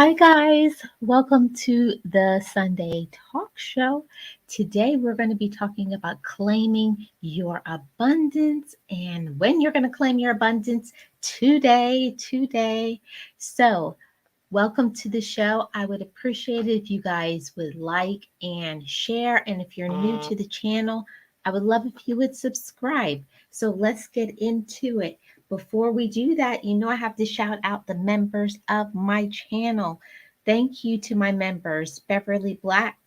Hi, guys. Welcome to the Sunday Talk Show. Today, we're going to be talking about claiming your abundance and when you're going to claim your abundance today. So, welcome to the show. I would appreciate it if you guys would like and share. And if you're new to the channel, I would love if you would subscribe. So let's get into it. Before we do that, I have to shout out the members of my channel. Thank you to my members, Beverly Black,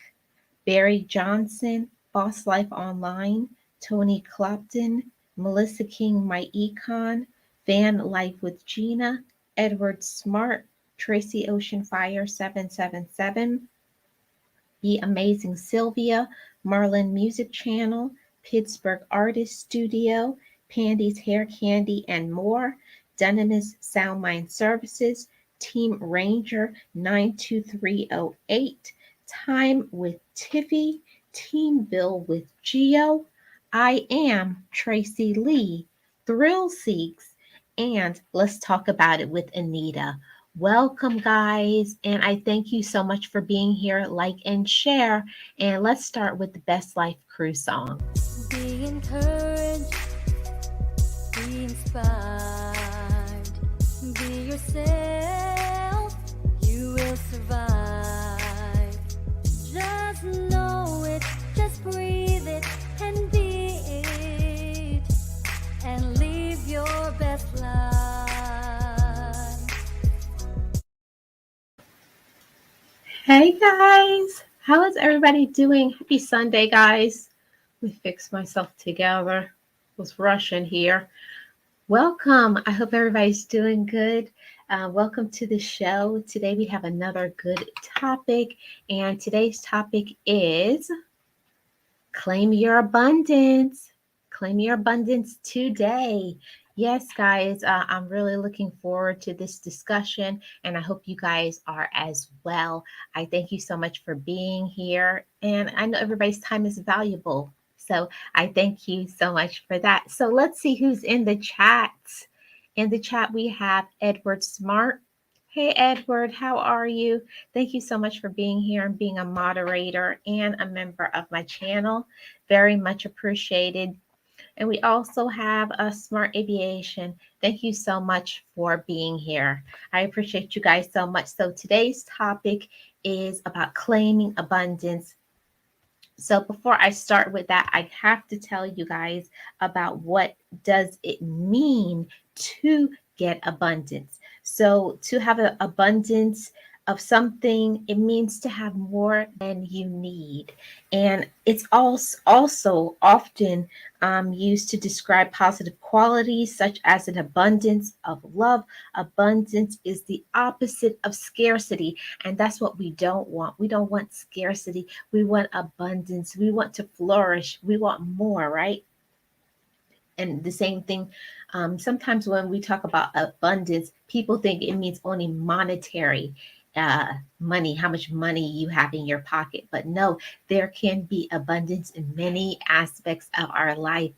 Barry Johnson, Boss Life Online, Tony Clopton, Melissa King, My Econ, Van Life with Gina, Edward Smart, Tracy Ocean Fire 777, The Amazing Sylvia, Marlene Music Channel, Pittsburgh Artist Studio, Pandy's Hair Candy and more, Dunamis Sound Mind Services, Team Ranger 92308, Time with Tiffy, Team Bill with Geo. I am Tracy Lee, Thrill Seeks, and let's talk about it with Anita. Welcome, guys, and I thank you so much for being here. Like and share, and let's start with the Best Life Crew song. Be encouraged, be inspired, be yourself, you will survive. Just know it, just breathe it, and be it, and live your best life. Hey, guys, how is everybody doing? Happy Sunday, guys. Let me fix myself together. Was rushing here. Welcome. I hope everybody's doing good. Welcome to the show. Today we have another good topic, and today's topic is claim your abundance. Claim your abundance today. Yes, guys, I'm really looking forward to this discussion, and I hope you guys are as well. I thank you so much for being here, and I know everybody's time is valuable. So I thank you so much for that. So let's see who's in the chat. In the chat, we have Edward Smart. Hey, Edward, how are you? Thank you so much for being here and being a moderator and a member of my channel. Very much appreciated. And we also have a Smart Aviation. Thank you so much for being here. I appreciate you guys so much. So today's topic is about claiming abundance. So before I start with that, I have to tell you guys about what does it mean to get abundance. So to have an abundance of something, it means to have more than you need. And it's also often used to describe positive qualities such as an abundance of love. Abundance is the opposite of scarcity, and that's what we don't want. We don't want scarcity. We want abundance. We want to flourish. We want more, right? And the same thing, sometimes when we talk about abundance, people think it means only monetary uh, money, how much money you have in your pocket. But no, there can be abundance in many aspects of our life.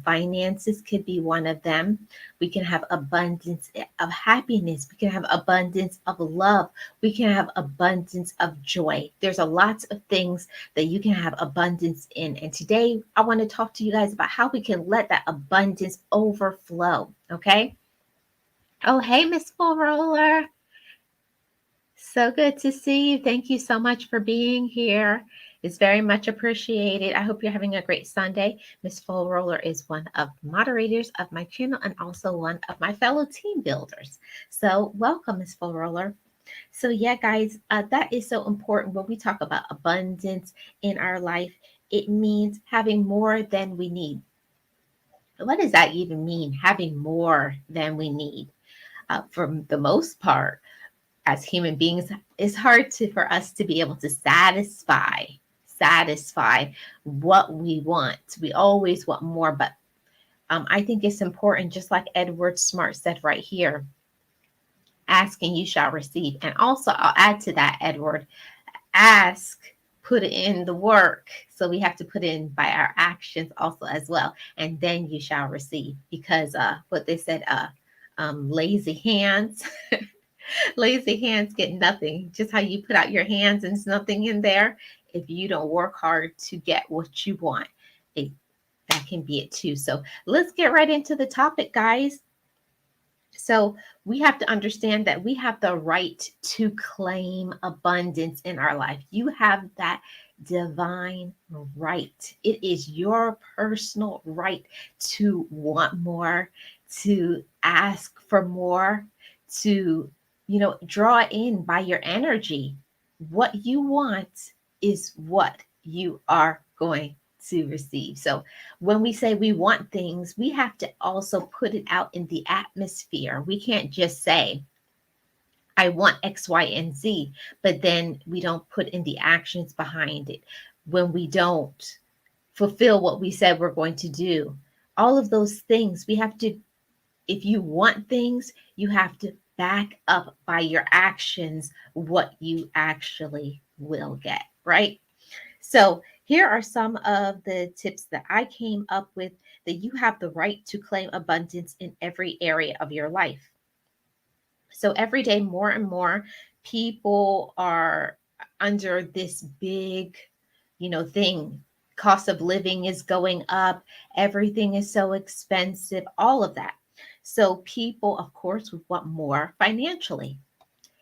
Finances could be one of them. We can have abundance of happiness. We can have abundance of love. We can have abundance of joy. There's a lots of things that you can have abundance in. And today I want to talk to you guys about how we can let that abundance overflow. Okay. Oh, hey, Miss Full Roller. So good to see you. Thank you so much for being here. It's very much appreciated. I hope you're having a great Sunday. Miss Full Roller is one of the moderators of my channel and also one of my fellow team builders. So welcome, Miss Full Roller. So yeah, guys, that is so important when we talk about abundance in our life. It means having more than we need. What does that even mean, having more than we need? For the most part, as human beings, it's hard for us to be able to satisfy what we want. We always want more, but I think it's important, just like Edward Smart said right here, ask and you shall receive. And also, I'll add to that, Edward, ask, put in the work. So we have to put in by our actions also as well. And then you shall receive, because what they said, lazy hands Lazy hands get nothing. Just how you put out your hands and there's nothing in there. If you don't work hard to get what you want, it, that can be it too. So let's get right into the topic, guys. So we have to understand that we have the right to claim abundance in our life. You have that divine right. It is your personal right to want more, to ask for more, to, draw in by your energy. What you want is what you are going to receive. So when we say we want things, we have to also put it out in the atmosphere. We can't just say, I want X, Y, and Z, but then we don't put in the actions behind it. When we don't fulfill what we said we're going to do, all of those things, we have to, if you want things, you have to back up by your actions what you actually will get, right? So, here are some of the tips that I came up with that you have the right to claim abundance in every area of your life. So, every day, more and more people are under this big, thing. Cost of living is going up, everything is so expensive, all of that. So, people, of course, would want more financially.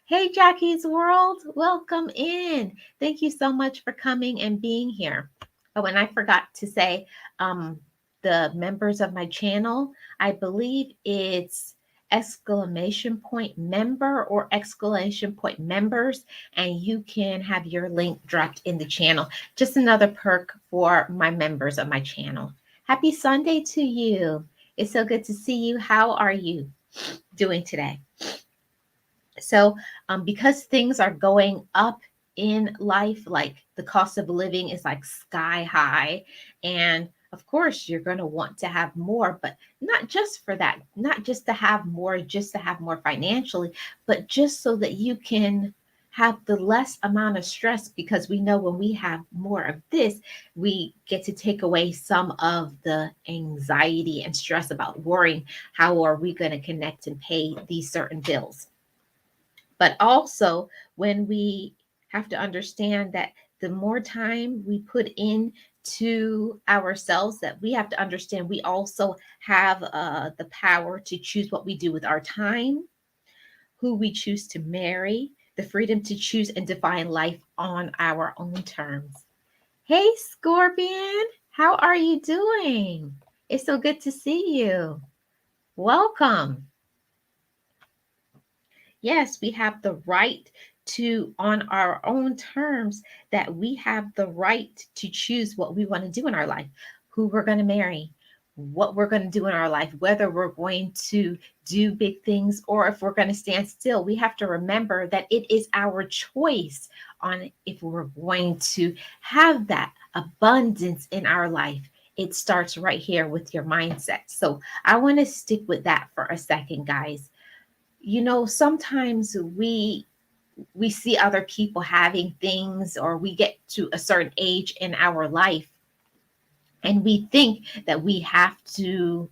Hey, Jackie's World, welcome in. Thank you so much for coming and being here. Oh, and I forgot to say, um, the members of my channel, I believe it's exclamation point member or exclamation point members, and you can have your link dropped in the channel. Just another perk for my members of my channel. Happy Sunday to you. It's so good to see you. How are you doing today? So, because things are going up in life, like the cost of living is like sky high, and of course, you're going to want to have more, but not just for that, not just to have more, just to have more financially, but just so that you can have the less amount of stress, because we know when we have more of this, we get to take away some of the anxiety and stress about worrying how are we going to connect and pay these certain bills. But also, when we have to understand that the more time we put in to ourselves, that we have to understand we also have the power to choose what we do with our time, who we choose to marry, the freedom to choose and define life on our own terms. Hey, Scorpion, how are you doing? It's so good to see you. Welcome. Yes, we have the right to, on our own terms, that we have the right to choose what we want to do in our life, who we're going to marry, what we're going to do in our life, whether we're going to do big things or if we're going to stand still. We have to remember that it is our choice on if we're going to have that abundance in our life. It starts right here with your mindset. So I want to stick with that for a second, guys. Sometimes we see other people having things, or we get to a certain age in our life and we think that we have to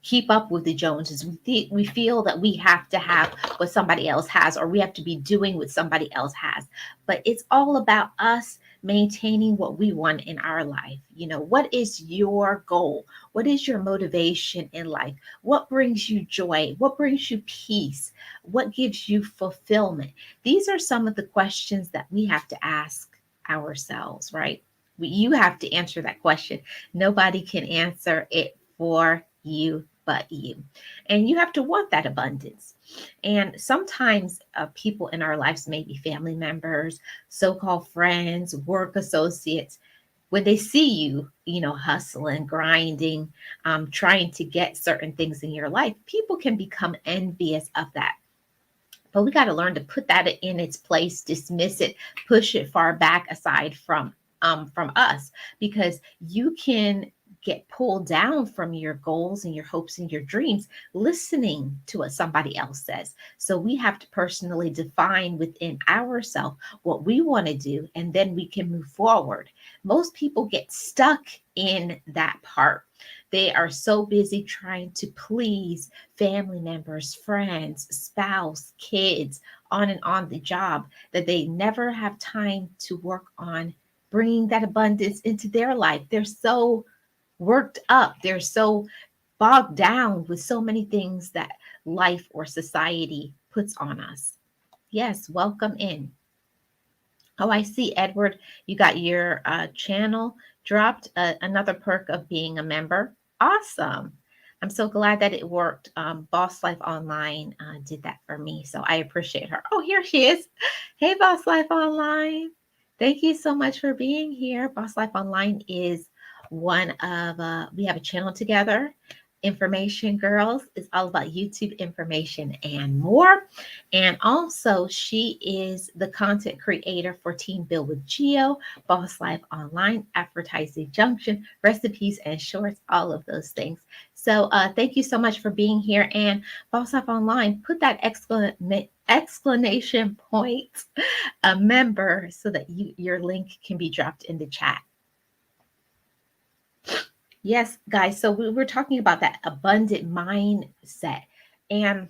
keep up with the Joneses. We feel that we have to have what somebody else has, or we have to be doing what somebody else has. But it's all about us maintaining what we want in our life. What is your goal? What is your motivation in life? What brings you joy? What brings you peace? What gives you fulfillment? These are some of the questions that we have to ask ourselves, right? You have to answer that question. Nobody can answer it for you but you. And you have to want that abundance. And sometimes people in our lives, maybe family members, so-called friends, work associates, when they see you, hustling, grinding, trying to get certain things in your life, people can become envious of that. But we got to learn to put that in its place, dismiss it, push it far back aside from us, because you can get pulled down from your goals and your hopes and your dreams listening to what somebody else says. So we have to personally define within ourselves what we want to do, and then we can move forward. Most people get stuck in that part. They are so busy trying to please family members, friends, spouse, kids, on the job, that they never have time to work on bringing that abundance into their life. They're so worked up, they're so bogged down with so many things that life or society puts on us. Yes, welcome in. Oh, I see, Edward. You got your channel dropped. Another perk of being a member. Awesome. I'm so glad that it worked. Boss Life Online did that for me, so I appreciate her. Oh, here she is. Hey, Boss Life Online. Thank you so much for being here. Boss Life Online is one of, we have a channel together. Information Girls is all about YouTube information and more. And also, she is the content creator for Team Build with Geo, Boss Life Online, Advertising Junction, Recipes and Shorts, all of those things. So, thank you so much for being here. And Boss Life Online, put that exclamation point, a member, so that your link can be dropped in the chat. Yes, guys. So we were talking about that abundant mindset. And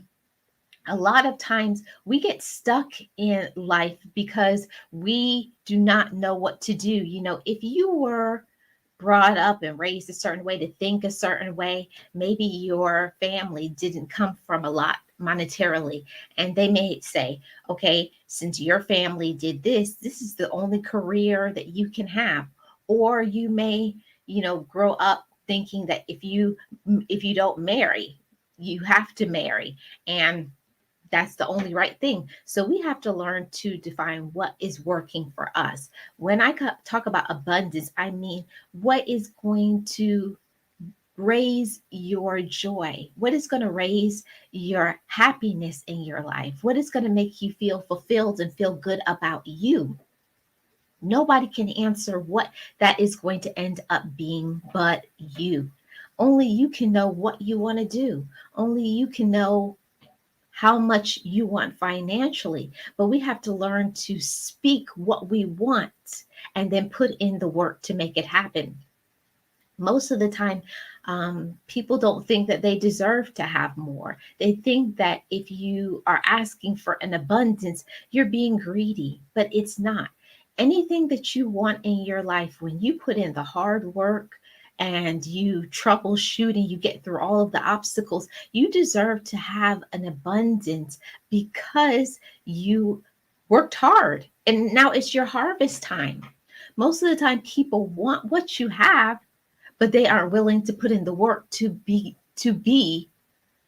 a lot of times we get stuck in life because we do not know what to do. If you were brought up and raised a certain way, to think a certain way, maybe your family didn't come from a lot monetarily, and they may say, okay, since your family did this is the only career that you can have. Or you may, grow up thinking that if you don't marry, you have to marry, and that's the only right thing. So we have to learn to define what is working for us. When I talk about abundance, I mean what is going to raise your joy? What is going to raise your happiness in your life? What is going to make you feel fulfilled and feel good about you? Nobody can answer what that is going to end up being but you. Only you can know what you want to do. Only you can know how much you want financially. But we have to learn to speak what we want and then put in the work to make it happen. Most of the time, people don't think that they deserve to have more. They think that if you are asking for an abundance, you're being greedy, but it's not. Anything that you want in your life, when you put in the hard work and you troubleshoot and you get through all of the obstacles, you deserve to have an abundance because you worked hard and now it's your harvest time. Most of the time, people want what you have, but they aren't willing to put in the work to be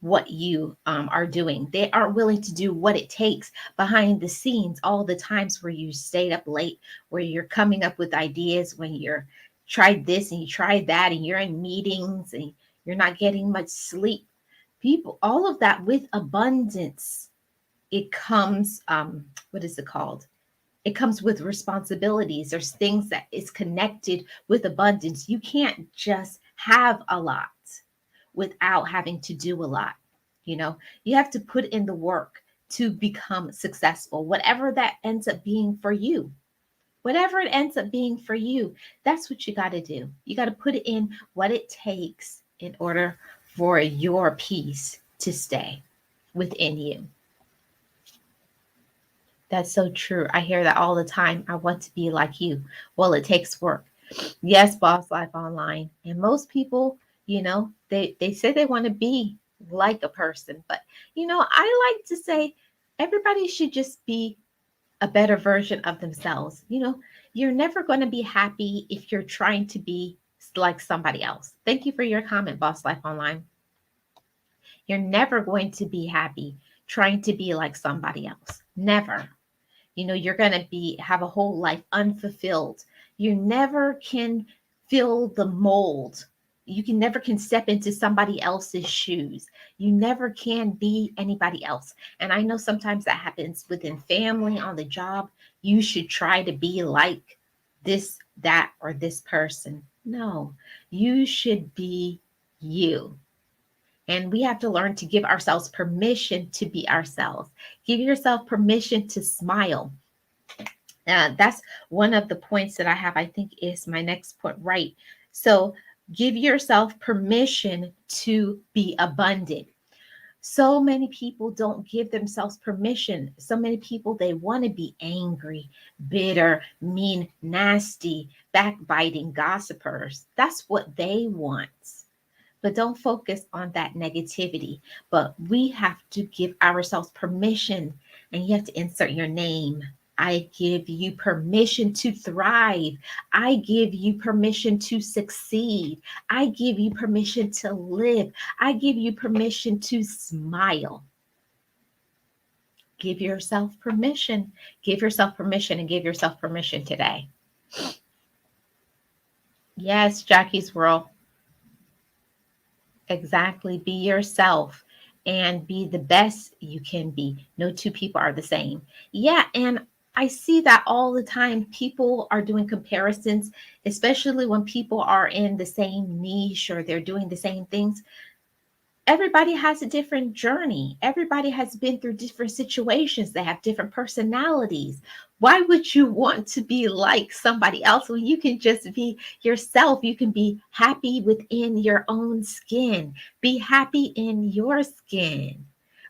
what you are doing. They aren't willing to do what it takes behind the scenes, all the times where you stayed up late, where you're coming up with ideas, when you're tried this and you tried that, and you're in meetings and you're not getting much sleep. People, all of that with abundance, it comes, what is it called? It comes with responsibilities. There's things that is connected with abundance. You can't just have a lot without having to do a lot. You have to put in the work to become successful, whatever that ends up being for you. Whatever it ends up being for you, that's what you got to do. You got to put in what it takes in order for your peace to stay within you. That's so true. I hear that all the time. I want to be like you. Well, it takes work. Yes, Boss Life Online. And most people, they say they want to be like a person. But, I like to say everybody should just be a better version of themselves. You're never going to be happy if you're trying to be like somebody else. Thank you for your comment, Boss Life Online. You're never going to be happy trying to be like somebody else. Never. You're going to have a whole life unfulfilled. You never can fill the mold. You can never can step into somebody else's shoes. You never can be anybody else. And I know sometimes that happens within family, on the job. You should try to be like this, that, or this person. No, you should be you. And we have to learn to give ourselves permission to be ourselves. Give yourself permission to smile. That's one of the points that I have, I think is my next point, right? So Give yourself permission to be abundant. So many people don't give themselves permission. So many people, they want to be angry, bitter, mean, nasty, backbiting, gossipers. That's what they want. But don't focus on that negativity. But we have to give ourselves permission, and you have to insert your name. I give you permission to thrive. I give you permission to succeed. I give you permission to live. I give you permission to smile. Give yourself permission. Give yourself permission and give yourself permission today. Yes, Jackie's World. Exactly. Be yourself and be the best you can be. No two people are the same. Yeah. And I see that all the time. People are doing comparisons, especially when people are in the same niche or they're doing the same things. Everybody has a different journey. Everybody has been through different situations. They have different personalities. Why would you want to be like somebody else when you can just be yourself? You can be happy within your own skin. Be happy in your skin.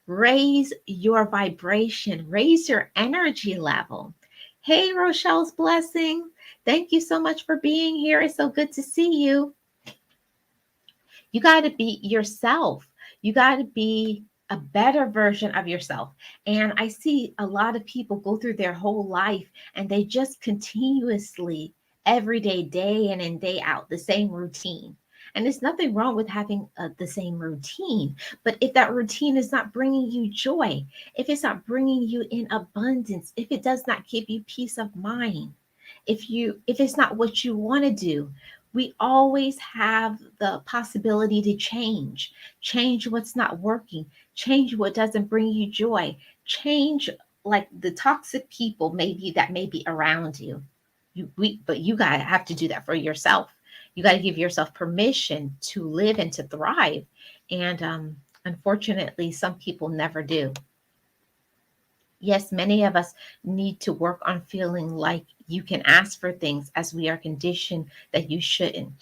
Raise your vibration, raise your energy level. Hey, Rochelle's blessing. Thank you so much for being here. It's so good to see you. You got to be yourself. You got to be a better version of yourself. And I see a lot of people go through their whole life and they just continuously, every day in and day out, the same routine. And there's nothing wrong with having the same routine. But if that routine is not bringing you joy, if it's not bringing you in abundance, if it does not give you peace of mind, if it's not what you want to do, we always have the possibility to change what's not working, change what doesn't bring you joy, change like the toxic people maybe that may be around you. But you gotta have to do that for yourself. You got to give yourself permission to live and to thrive. And unfortunately, some people never do. Yes, many of us need to work on feeling like you can ask for things as we are conditioned that you shouldn't.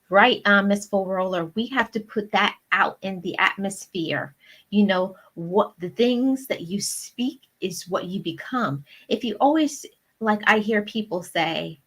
Right, Miss Full Roller, we have to put that out in the atmosphere. You know, what the things that you speak is what you become. If you always, like I hear people say,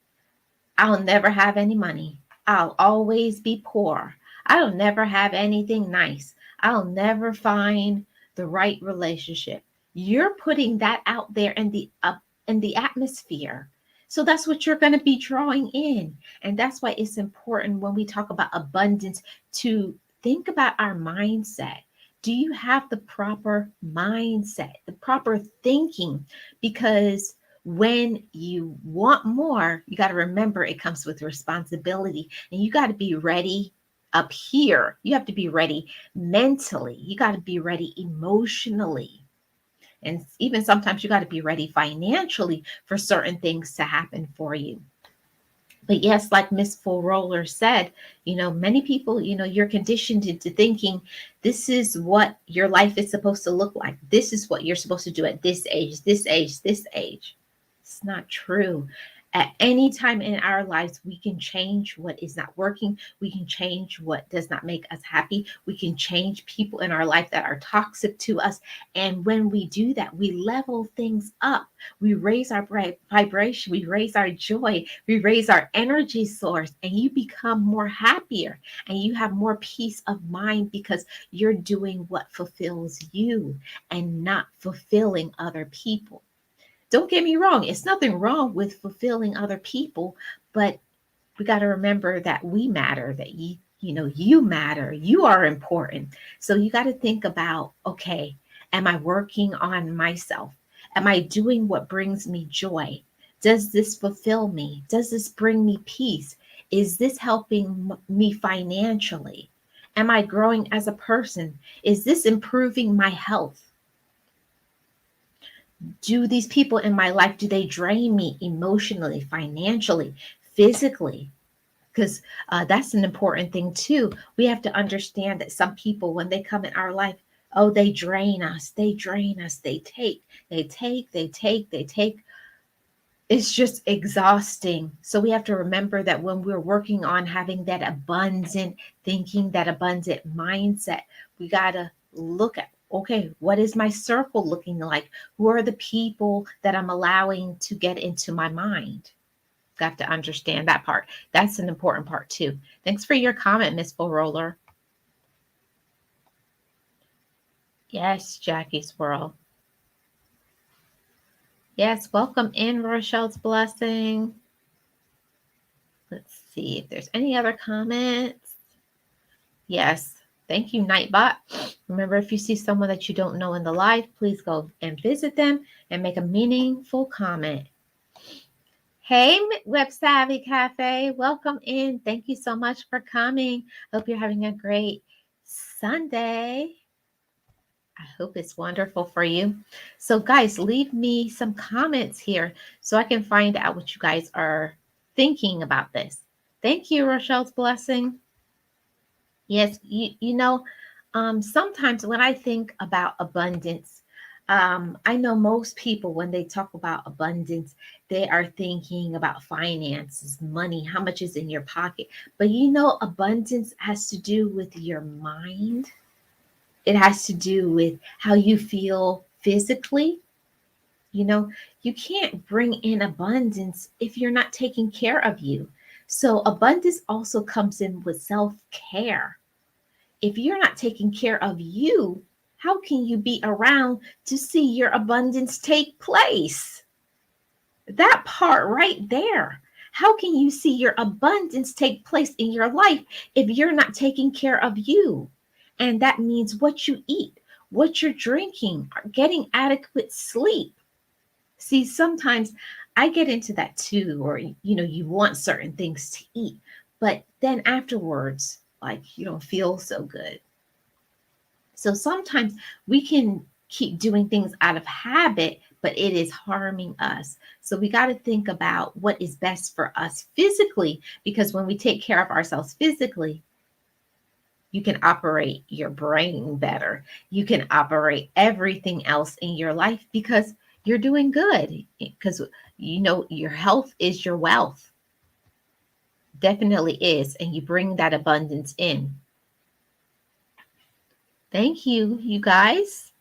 I'll never have any money. I'll always be poor. I'll never have anything nice. I'll never find the right relationship. You're putting that out there in the atmosphere. So that's what you're going to be drawing in. And that's why it's important when we talk about abundance to think about our mindset. Do you have the proper mindset, the proper thinking? Because when you want more, you got to remember it comes with responsibility, and you got to be ready up here. You have to be ready mentally, you got to be ready emotionally, and even sometimes you got to be ready financially for certain things to happen for you. But yes, like Miss Full Roller said, many people, you're conditioned into thinking this is what your life is supposed to look like. This is what you're supposed to do at this age, this age, this age. It's not true. At any time in our lives, we can change what is not working. We can change what does not make us happy. We can change people in our life that are toxic to us. And when we do that, we level things up. We raise our vibration. We raise our joy. We raise our energy source. And you become more happier. And you have more peace of mind because you're doing what fulfills you and not fulfilling other people. Don't get me wrong, it's nothing wrong with fulfilling other people, but we got to remember that we matter, that you matter, you are important. So you got to think about, okay, am I working on myself? Am I doing what brings me joy? Does this fulfill me? Does this bring me peace? Is this helping me financially? Am I growing as a person? Is this improving my health? Do these people in my life, do they drain me emotionally, financially, physically? Because that's an important thing too. We have to understand that some people, when they come in our life, oh, they drain us, they take, they take. it's just exhausting. So we have to remember that when we're working on having that abundant thinking, that abundant mindset, we got to look at, okay, what is my circle looking like? Who are the people that I'm allowing to get into my mind? Got to understand that part. That's an important part too. Thanks for your comment, Miss Bull Roller. Yes, Jackie Swirl. Yes, welcome in, Rochelle's Blessing. Let's see if there's any other comments. Yes, thank you, Nightbot. Remember, if you see someone that you don't know in the live, please go and visit them and make a meaningful comment. Hey, Web Savvy Cafe, welcome in. Thank you so much for coming. Hope you're having a great Sunday. I hope it's wonderful for you. So, guys, leave me some comments here so I can find out what you guys are thinking about this. Thank you, Rochelle's Blessing. Yes, sometimes when I think about abundance, I know most people, when they talk about abundance, they are thinking about finances, money, how much is in your pocket. But abundance has to do with your mind. It has to do with how you feel physically. You know, you can't bring in abundance if you're not taking care of you. So, abundance also comes in with self care. If you're not taking care of you, how can you be around to see your abundance take place? That part right there. How can you see your abundance take place in your life if you're not taking care of you? And that means what you eat, what you're drinking, getting adequate sleep. See, sometimes I get into that too, or you want certain things to eat, but then afterwards, like you don't feel so good. So sometimes we can keep doing things out of habit, but it is harming us. So we got to think about what is best for us physically, because when we take care of ourselves physically, you can operate your brain better. You can operate everything else in your life because you're doing good. Because your health is your wealth. Definitely is. And you bring that abundance in. Thank you, you guys.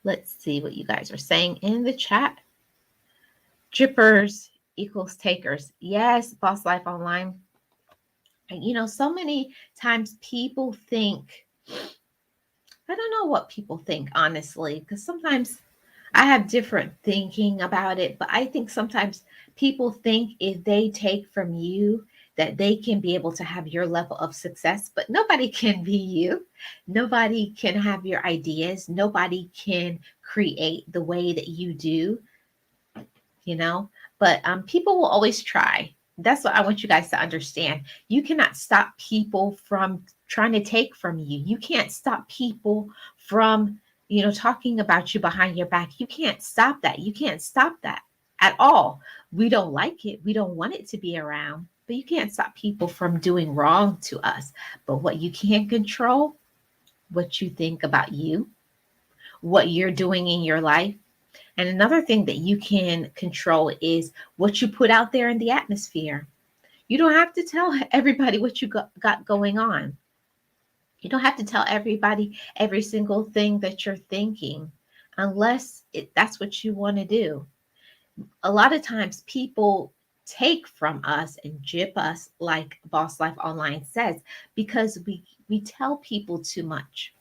Let's see what you guys are saying in the chat. Drippers equals takers. Yes, Boss Life Online. So many times people think, I don't know what people think, honestly, because sometimes I have different thinking about it, but I think sometimes people think if they take from you, that they can be able to have your level of success, but nobody can be you. Nobody can have your ideas. Nobody can create the way that you do, you know, but people will always try. That's what I want you guys to understand. You cannot stop people from trying to take from you. You can't stop people from, talking about you behind your back. You can't stop that. You can't stop that at all. We don't like it. We don't want it to be around, but you can't stop people from doing wrong to us. But what you can control, what you think about you, what you're doing in your life. And another thing that you can control is what you put out there in the atmosphere. You don't have to tell everybody what you got going on. You don't have to tell everybody every single thing that you're thinking unless that's what you want to do. A lot of times people take from us and jip us, like Boss Life Online says, because we tell people too much.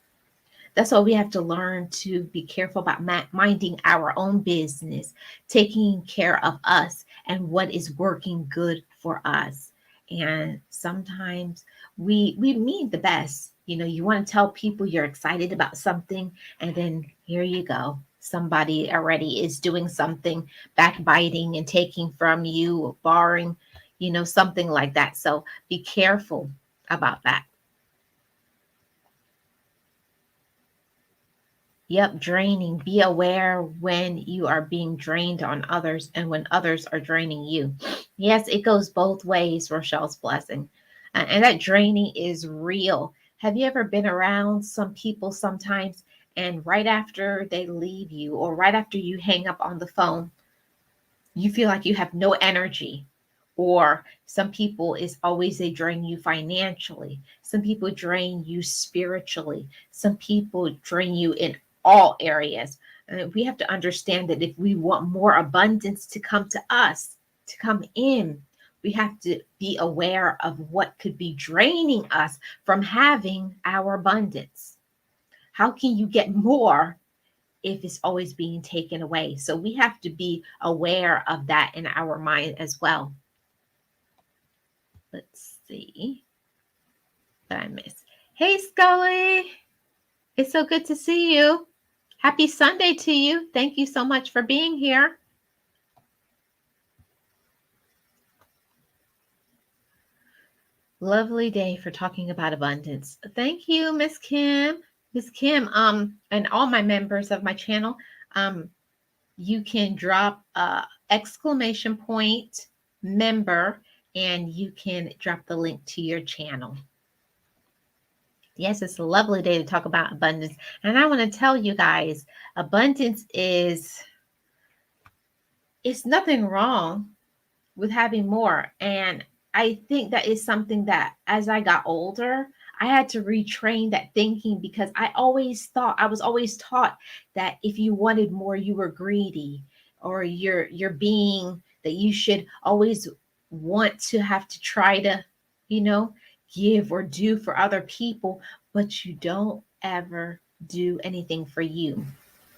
That's why we have to learn to be careful about minding our own business, taking care of us and what is working good for us. And sometimes we mean the best. You want to tell people you're excited about something, and then here you go. Somebody already is doing something, backbiting and taking from you, borrowing, something like that. So be careful about that. Yep, draining. Be aware when you are being drained on others and when others are draining you. Yes, it goes both ways, Rochelle's Blessing. And that draining is real. Have you ever been around some people sometimes, and right after they leave you or right after you hang up on the phone, you feel like you have no energy. Or some people is always they drain you financially. Some people drain you spiritually. Some people drain you in all areas. And we have to understand that if we want more abundance to come to us, to come in, we have to be aware of what could be draining us from having our abundance. How can you get more if it's always being taken away? So we have to be aware of that in our mind as well. Let's see what I missed. Hey, Scully. It's so good to see you. Happy Sunday to you. Thank you so much for being here. Lovely day for talking about abundance. Thank you, Miss Kim. Miss Kim, and all my members of my channel, you can drop exclamation point member and you can drop the link to your channel. Yes, it's a lovely day to talk about abundance. And I want to tell you guys, abundance it's nothing wrong with having more. And I think that is something that as I got older, I had to retrain that thinking because I was always taught that if you wanted more, you were greedy, or you're being that you should always want to have to try to, you know, give or do for other people, but you don't ever do anything for you.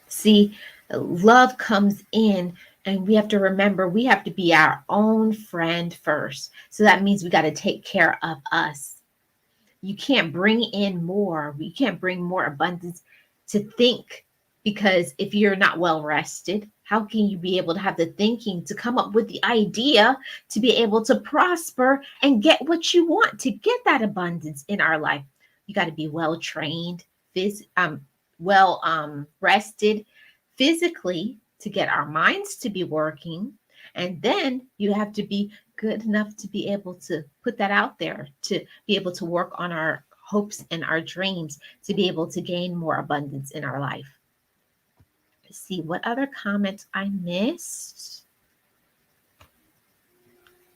See, love comes in, and we have to remember we have to be our own friend first. So that means we got to take care of us. You can't bring in more. You can't bring more abundance to think, because if you're not well rested, how can you be able to have the thinking to come up with the idea to be able to prosper and get what you want, to get that abundance in our life? You got to be well trained, well rested physically to get our minds to be working. And then you have to be good enough to be able to put that out there, to be able to work on our hopes and our dreams, to be able to gain more abundance in our life. Let's see what other comments I missed.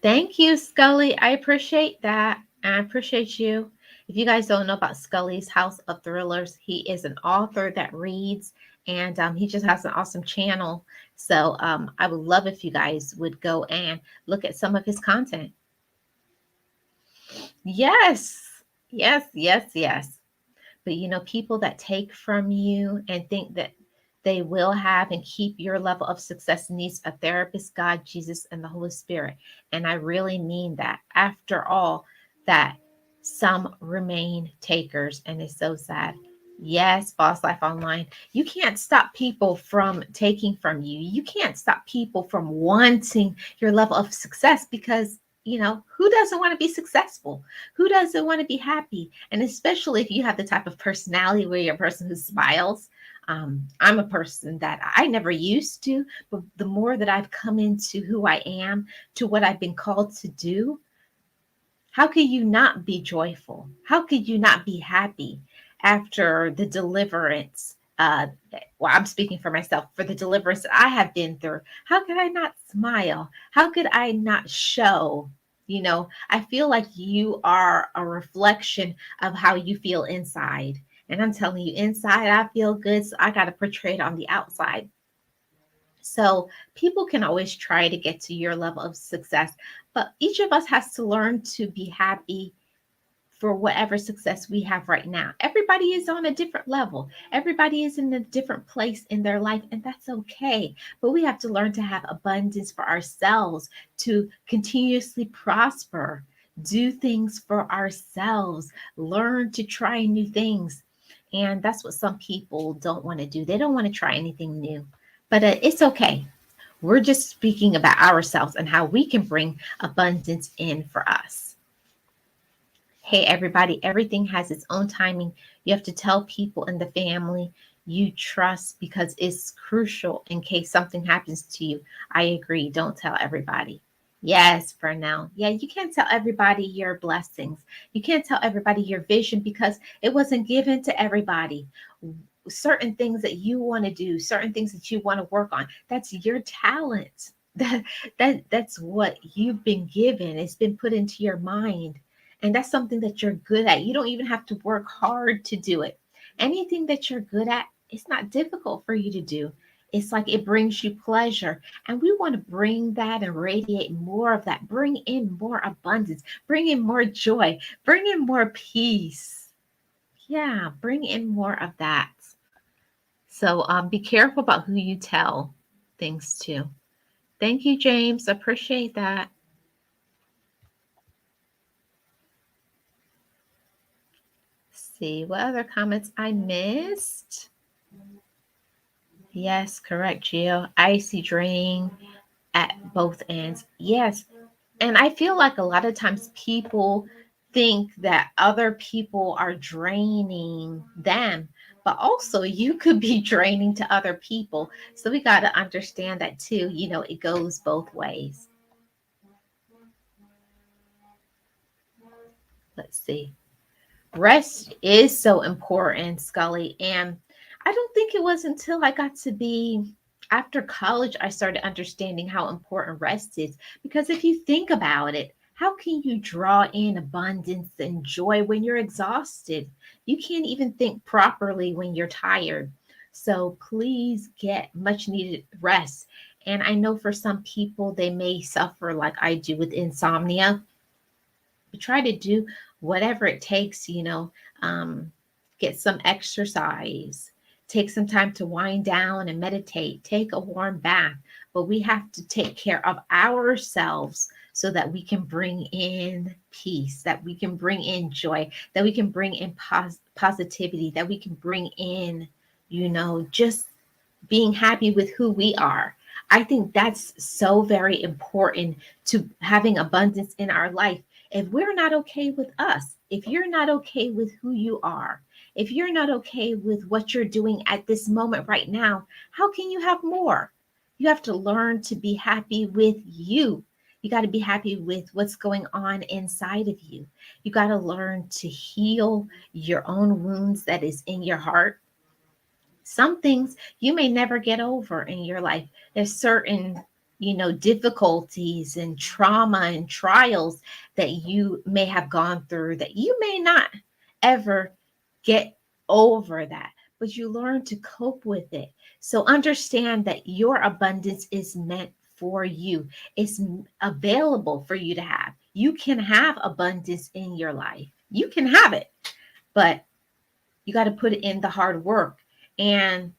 Thank you, Scully. I appreciate that. I appreciate you. If you guys don't know about Scully's House of Thrillers, he is an author that reads, and he just has an awesome channel. So I would love if you guys would go and look at some of his content. Yes, yes, yes, yes. But you know, people that take from you and think that they will have and keep your level of success needs a therapist, God, Jesus, and the Holy Spirit. And I really mean that. After all, that some remain takers, and it's so sad. Yes, Boss Life Online. You can't stop people from taking from you. You can't stop people from wanting your level of success because, you know, who doesn't want to be successful? Who doesn't want to be happy? And especially if you have the type of personality where you're a person who smiles. I'm a person that I never used to, but the more that I've come into who I am, to what I've been called to do, how could you not be joyful? How could you not be happy after the deliverance? Well, I'm speaking for myself, for the deliverance that I have been through. How could I not smile? How could I not show? You know, I feel like you are a reflection of how you feel inside. And I'm telling you, inside, I feel good. So I got to portray it on the outside. So people can always try to get to your level of success, but each of us has to learn to be happy for whatever success we have right now. Everybody is on a different level. Everybody is in a different place in their life, and that's okay. But we have to learn to have abundance for ourselves, to continuously prosper, do things for ourselves, learn to try new things. And that's what some people don't want to do. They don't want to try anything new, but it's okay. We're just speaking about ourselves and how we can bring abundance in for us. Hey, everybody, everything has its own timing. You have to tell people in the family you trust because it's crucial in case something happens to you. I agree. Don't tell everybody. Yes, Burnell. Yeah, you can't tell everybody your blessings. You can't tell everybody your vision because it wasn't given to everybody. Certain things that you want to do, certain things that you want to work on, that's your talent. that that's what you've been given. It's been put into your mind, and that's something that you're good at. You don't even have to work hard to do it. Anything that you're good at, it's not difficult for you to do. It's like it brings you pleasure, and we want to bring that and radiate more of that. Bring in more abundance, bring in more joy, bring in more peace. Yeah, bring in more of that. So be careful about who you tell things to. Thank you, James. Appreciate that. See what other comments I missed. Yes, correct, Gio. Icy drain at both ends. Yes. And I feel like a lot of times people think that other people are draining them, but also you could be draining to other people. So we got to understand that too. It goes both ways. Let's see. Rest is so important, Scully. And I don't think it was until I got to be after college I started understanding how important rest is. Because if you think about it, how can you draw in abundance and joy when you're exhausted? You can't even think properly when you're tired. So please get much needed rest. And I know for some people, they may suffer like I do with insomnia. Try to do whatever it takes, um, get some exercise, take some time to wind down and meditate, take a warm bath. But we have to take care of ourselves so that we can bring in peace, that we can bring in joy, that we can bring in positivity, that we can bring in, just being happy with who we are. I think that's so very important to having abundance in our life. If we're not okay with us, if you're not okay with who you are, if you're not okay with what you're doing at this moment right now, how can you have more? You have to learn to be happy with you. You got to be happy with what's going on inside of you. You got to learn to heal your own wounds that is in your heart. Some things you may never get over in your life. There's certain, difficulties and trauma and trials that you may have gone through that you may not ever get over that, but you learn to cope with it. So understand that your abundance is meant for you. It's available for you to have. You can have abundance in your life. You can have it, but you got to put in the hard work. And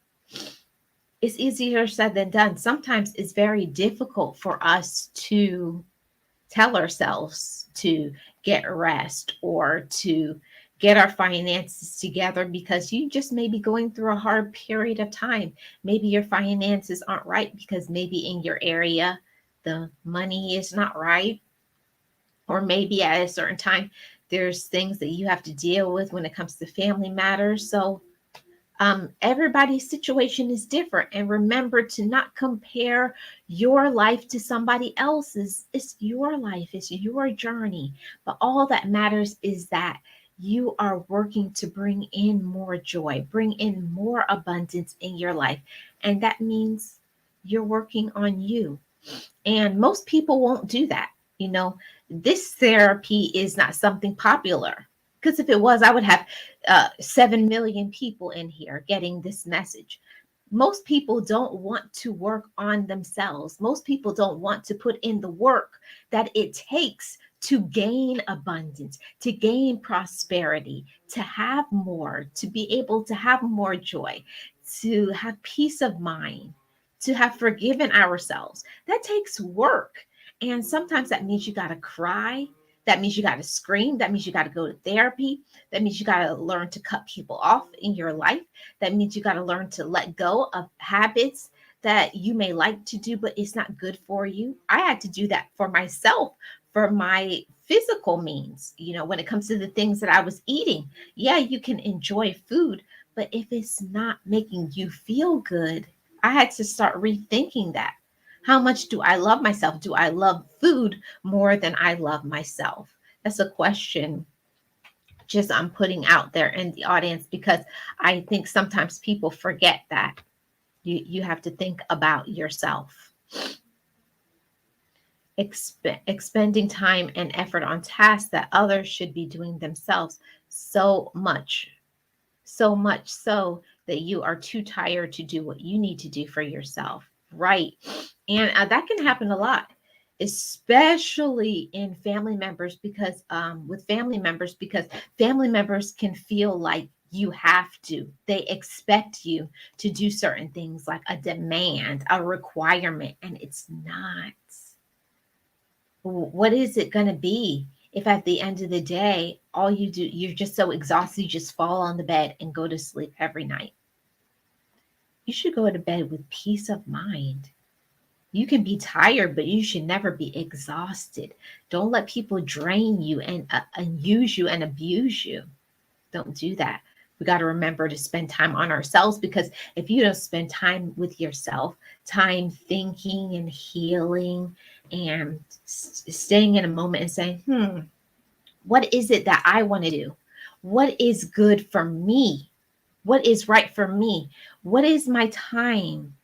it's easier said than done. Sometimes it's very difficult for us to tell ourselves to get rest or to get our finances together because you just may be going through a hard period of time. Maybe your finances aren't right because maybe in your area the money is not right, or maybe at a certain time there's things that you have to deal with when it comes to family matters. So everybody's situation is different. And remember to not compare your life to somebody else's. It's your life, it's your journey. But all that matters is that you are working to bring in more joy, bring in more abundance in your life. And that means you're working on you. And most people won't do that. This therapy is not something popular, because if it was, I would have 7 million people in here getting this message. Most people don't want to work on themselves. Most people don't want to put in the work that it takes to gain abundance, to gain prosperity, to have more, to be able to have more joy, to have peace of mind, to have forgiven ourselves. That takes work. And sometimes that means you got to cry. That means you got to scream. That means you got to go to therapy. That means you got to learn to cut people off in your life. That means you got to learn to let go of habits that you may like to do, but it's not good for you. I had to do that for myself, for my physical means. When it comes to the things that I was eating, yeah, you can enjoy food, but if it's not making you feel good, I had to start rethinking that. How much do I love myself? Do I love food more than I love myself? That's a question just I'm putting out there in the audience, because I think sometimes people forget that you have to think about yourself. expending time and effort on tasks that others should be doing themselves, so much so that you are too tired to do what you need to do for yourself, right? And that can happen a lot, especially in family members, because with family members, because family members can feel like you have to, they expect you to do certain things, like a demand, a requirement, and it's not. What is it going to be if at the end of the day, all you do, you're just so exhausted, you just fall on the bed and go to sleep every night? You should go to bed with peace of mind. You can be tired, but you should never be exhausted. Don't let people drain you and use you and abuse you. Don't do that. We got to remember to spend time on ourselves, because if you don't spend time with yourself, time thinking and healing and staying in a moment and saying, what is it that I want to do? What is good for me? What is right for me? What is my time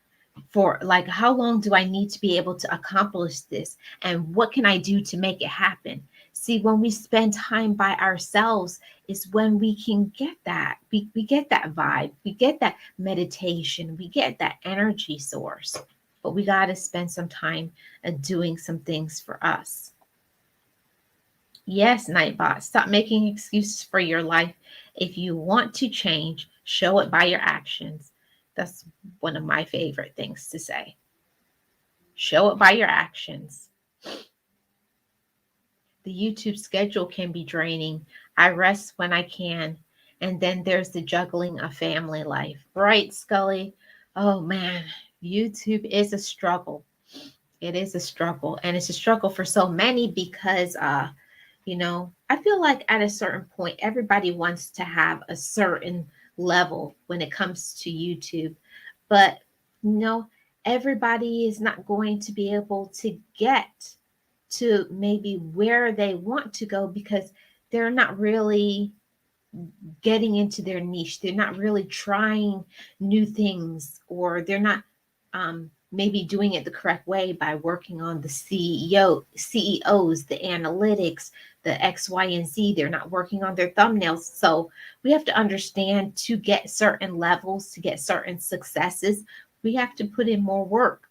for? Like, how long do I need to be able to accomplish this? And what can I do to make it happen? See, when we spend time by ourselves is when we can get that. We get that vibe. We get that meditation. We get that energy source. But we got to spend some time doing some things for us. Yes, Nightbot, stop making excuses for your life. If you want to change, show it by your actions. That's one of my favorite things to say. Show it by your actions. The YouTube schedule can be draining. I rest when I can. And then there's the juggling of family life. Right, Scully? Oh man, YouTube is a struggle. It is a struggle. And it's a struggle for so many because I feel like at a certain point, everybody wants to have a certain level when it comes to YouTube. But, you know, everybody is not going to be able to get to maybe where they want to go, because they're not really getting into their niche. They're not really trying new things, or they're not maybe doing it the correct way by working on the CEOs, the analytics, the X, Y, and Z. They're not working on their thumbnails. So we have to understand, to get certain levels, to get certain successes, we have to put in more work.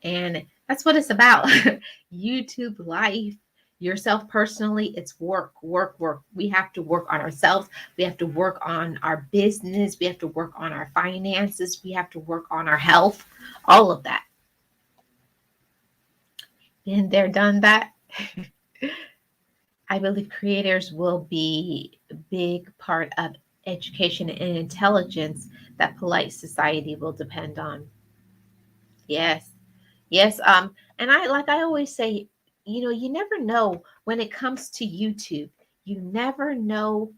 And that's what it's about. YouTube life, yourself personally, it's work, work, work. We have to work on ourselves. We have to work on our business. We have to work on our finances. We have to work on our health, all of that. And they're done that. I believe creators will be a big part of education and intelligence that polite society will depend on. Yes. Yes, and I always say, you never know when it comes to YouTube. You never know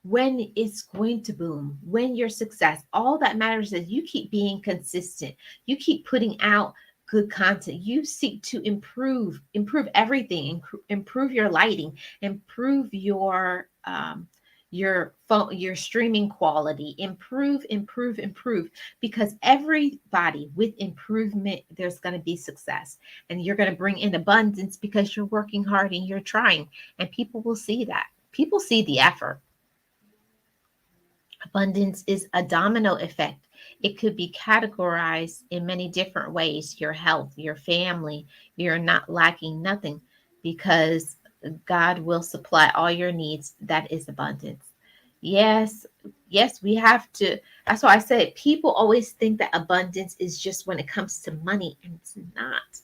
when it's going to boom, when your success. All that matters is you keep being consistent. You keep putting out good content. You seek to improve everything, improve your lighting, improve your phone, your streaming quality, improve, because everybody with improvement, there's going to be success, and you're going to bring in abundance because you're working hard and you're trying, and people will see that. People see the effort. Abundance is a domino effect. It could be categorized in many different ways: your health, your family. You're not lacking nothing, because God will supply all your needs. That is abundance. Yes, yes, we have to. That's why I said people always think that abundance is just when it comes to money, and it's not.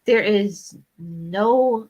There is nothing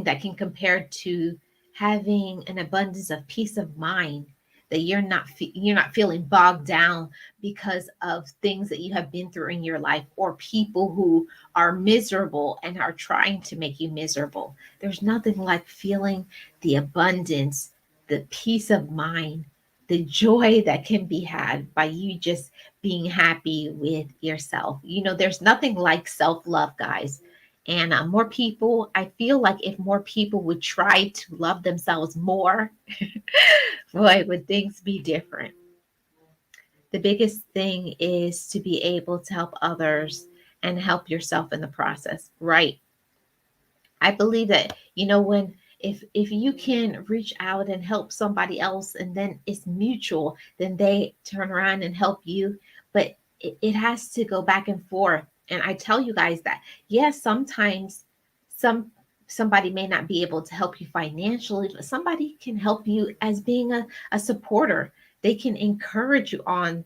that can compare to having an abundance of peace of mind, that you're not feeling bogged down because of things that you have been through in your life, or people who are miserable and are trying to make you miserable. There's nothing like feeling the abundance, the peace of mind, the joy that can be had by you just being happy with yourself. There's nothing like self-love, guys. And more people, I feel like if more people would try to love themselves more, boy, would things be different. The biggest thing is to be able to help others and help yourself in the process, right? I believe that, when if you can reach out and help somebody else and then it's mutual, then they turn around and help you. But it has to go back and forth. And I tell you guys that, yes, sometimes some somebody may not be able to help you financially, but somebody can help you as being a supporter. They can encourage you on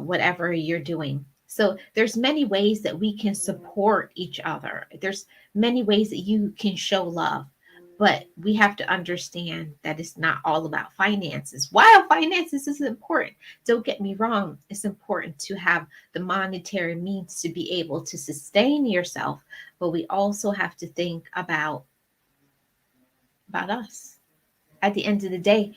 whatever you're doing. So there's many ways that we can support each other. There's many ways that you can show love, but we have to understand that it's not all about finances. While finances is important, don't get me wrong, it's important to have the monetary means to be able to sustain yourself, but we also have to think about us. At the end of the day,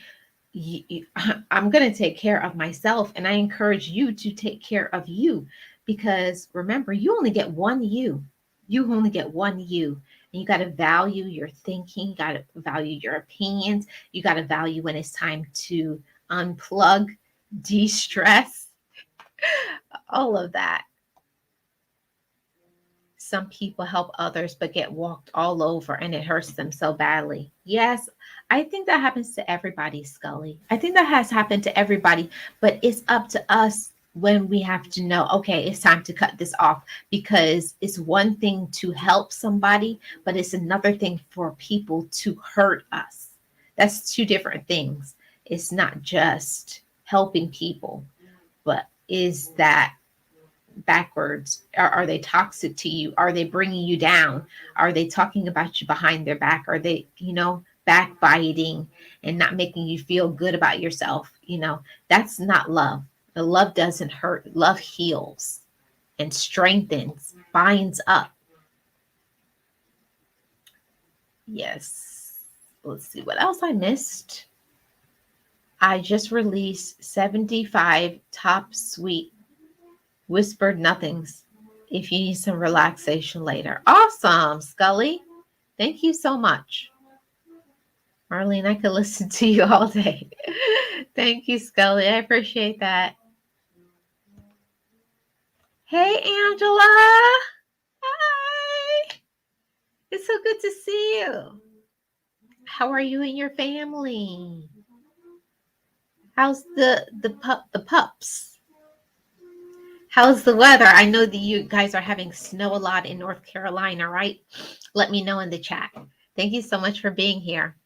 I'm going to take care of myself, and I encourage you to take care of you, because remember, you only get one you. You only get one you. And you got to value your thinking, you got to value your opinions, you got to value when it's time to unplug, de stress, all of that. Some people help others but get walked all over and it hurts them so badly. Yes, I think that happens to everybody, Scully. I think that has happened to everybody, but it's up to us when we have to know, okay, it's time to cut this off, because it's one thing to help somebody, but it's another thing for people to hurt us. That's two different things. It's not just helping people, but is that backwards? Are they toxic to you? Are they bringing you down? Are they talking about you behind their back? Are they, backbiting and not making you feel good about yourself? That's not love. The love doesn't hurt. Love heals and strengthens, binds up. Yes. Let's see what else I missed. I just released 75 top sweet whispered nothings if you need some relaxation later. Awesome, Scully. Thank you so much. Marlene, I could listen to you all day. Thank you, Scully. I appreciate that. Hey, Angela. Hi. It's so good to see you. How are you and your family? How's the pups? How's the weather? I know that you guys are having snow a lot in North Carolina, right? Let me know in the chat. Thank you so much for being here.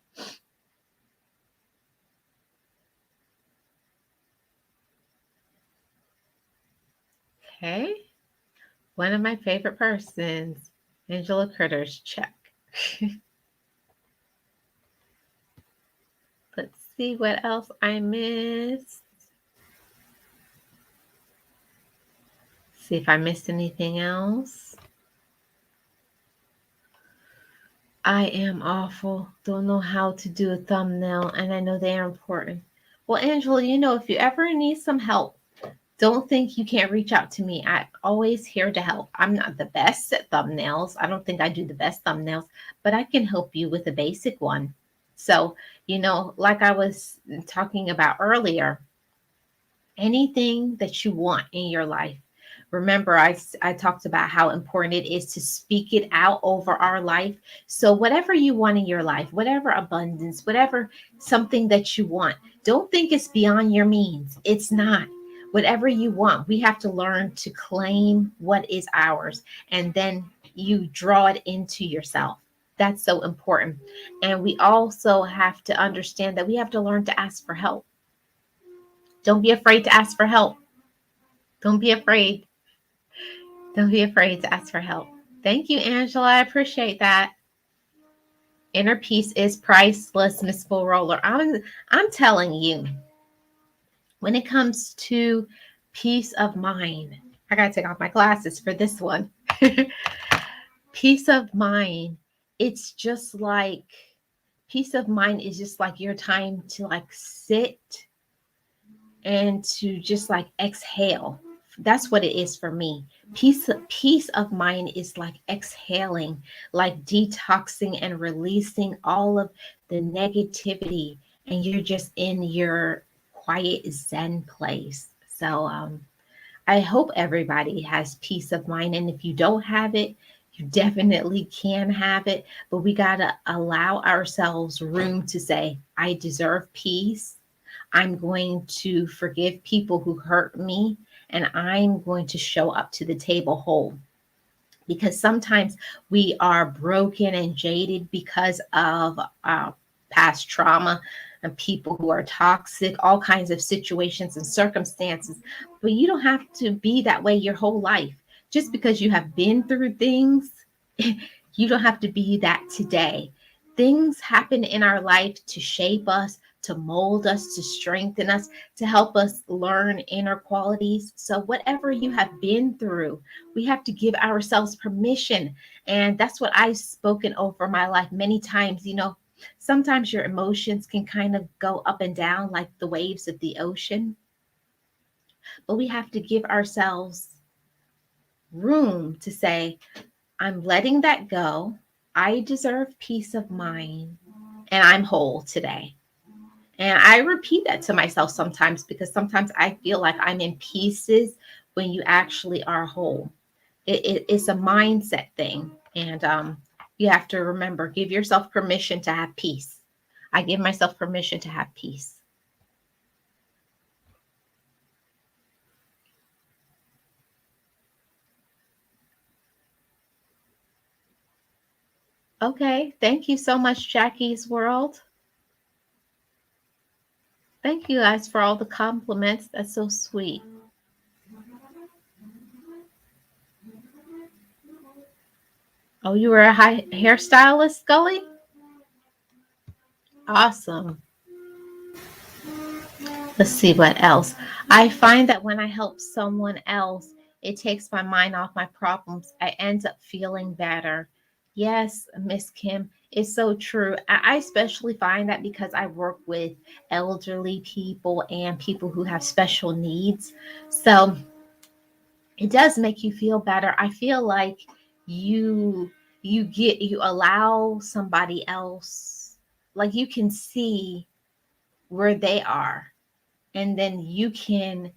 Okay. One of my favorite persons, Angela Critters, check. Let's see what else I missed. See if I missed anything else. I am awful. Don't know how to do a thumbnail, and I know they are important. Well, Angela, if you ever need some help, don't think you can't reach out to me. I'm always here to help. I'm not the best at thumbnails. I don't think I do the best thumbnails, but I can help you with a basic one. So, like I was talking about earlier, anything that you want in your life. Remember, I talked about how important it is to speak it out over our life. So whatever you want in your life, whatever abundance, whatever something that you want, don't think it's beyond your means. It's not. Whatever you want, we have to learn to claim what is ours, and then you draw it into yourself. That's so important. And we also have to understand that we have to learn to ask for help. Don't be afraid to ask for help. Don't be afraid. Don't be afraid to ask for help. Thank you, Angela. I appreciate that. Inner peace is priceless, Miss Bull Roller. I'm telling you, when it comes to peace of mind, I gotta take off my glasses for this one. Peace of mind. It's just like peace of mind is just like your time to like sit and to just like exhale. That's what it is for me. Peace of mind is like exhaling, like detoxing and releasing all of the negativity, and you're just in your quiet Zen place. So I hope everybody has peace of mind. And if you don't have it, you definitely can have it. But we got to allow ourselves room to say, I deserve peace. I'm going to forgive people who hurt me. And I'm going to show up to the table whole, because sometimes we are broken and jaded because of past trauma and people who are toxic, all kinds of situations and circumstances. But you don't have to be that way your whole life. Just because you have been through things, you don't have to be that today. Things happen in our life to shape us, to mold us, to strengthen us, to help us learn inner qualities. So, whatever you have been through, we have to give ourselves permission. And that's what I've spoken over my life many times. Sometimes your emotions can kind of go up and down like the waves of the ocean, but we have to give ourselves room to say, I'm letting that go. I deserve peace of mind and I'm whole today. And I repeat that to myself sometimes, because sometimes I feel like I'm in pieces when you actually are whole. It's a mindset thing. And you have to remember, give yourself permission to have peace. I give myself permission to have peace. Okay. Thank you so much, Jackie's World. Thank you guys for all the compliments. That's so sweet. Oh, you were a hairstylist, Gully? Awesome. Let's see what else. I find that when I help someone else, it takes my mind off my problems. I end up feeling better. Yes, Miss Kim, it's so true. I especially find that because I work with elderly people and people who have special needs. So it does make you feel better. I feel like you you allow somebody else, like you can see where they are, and then you can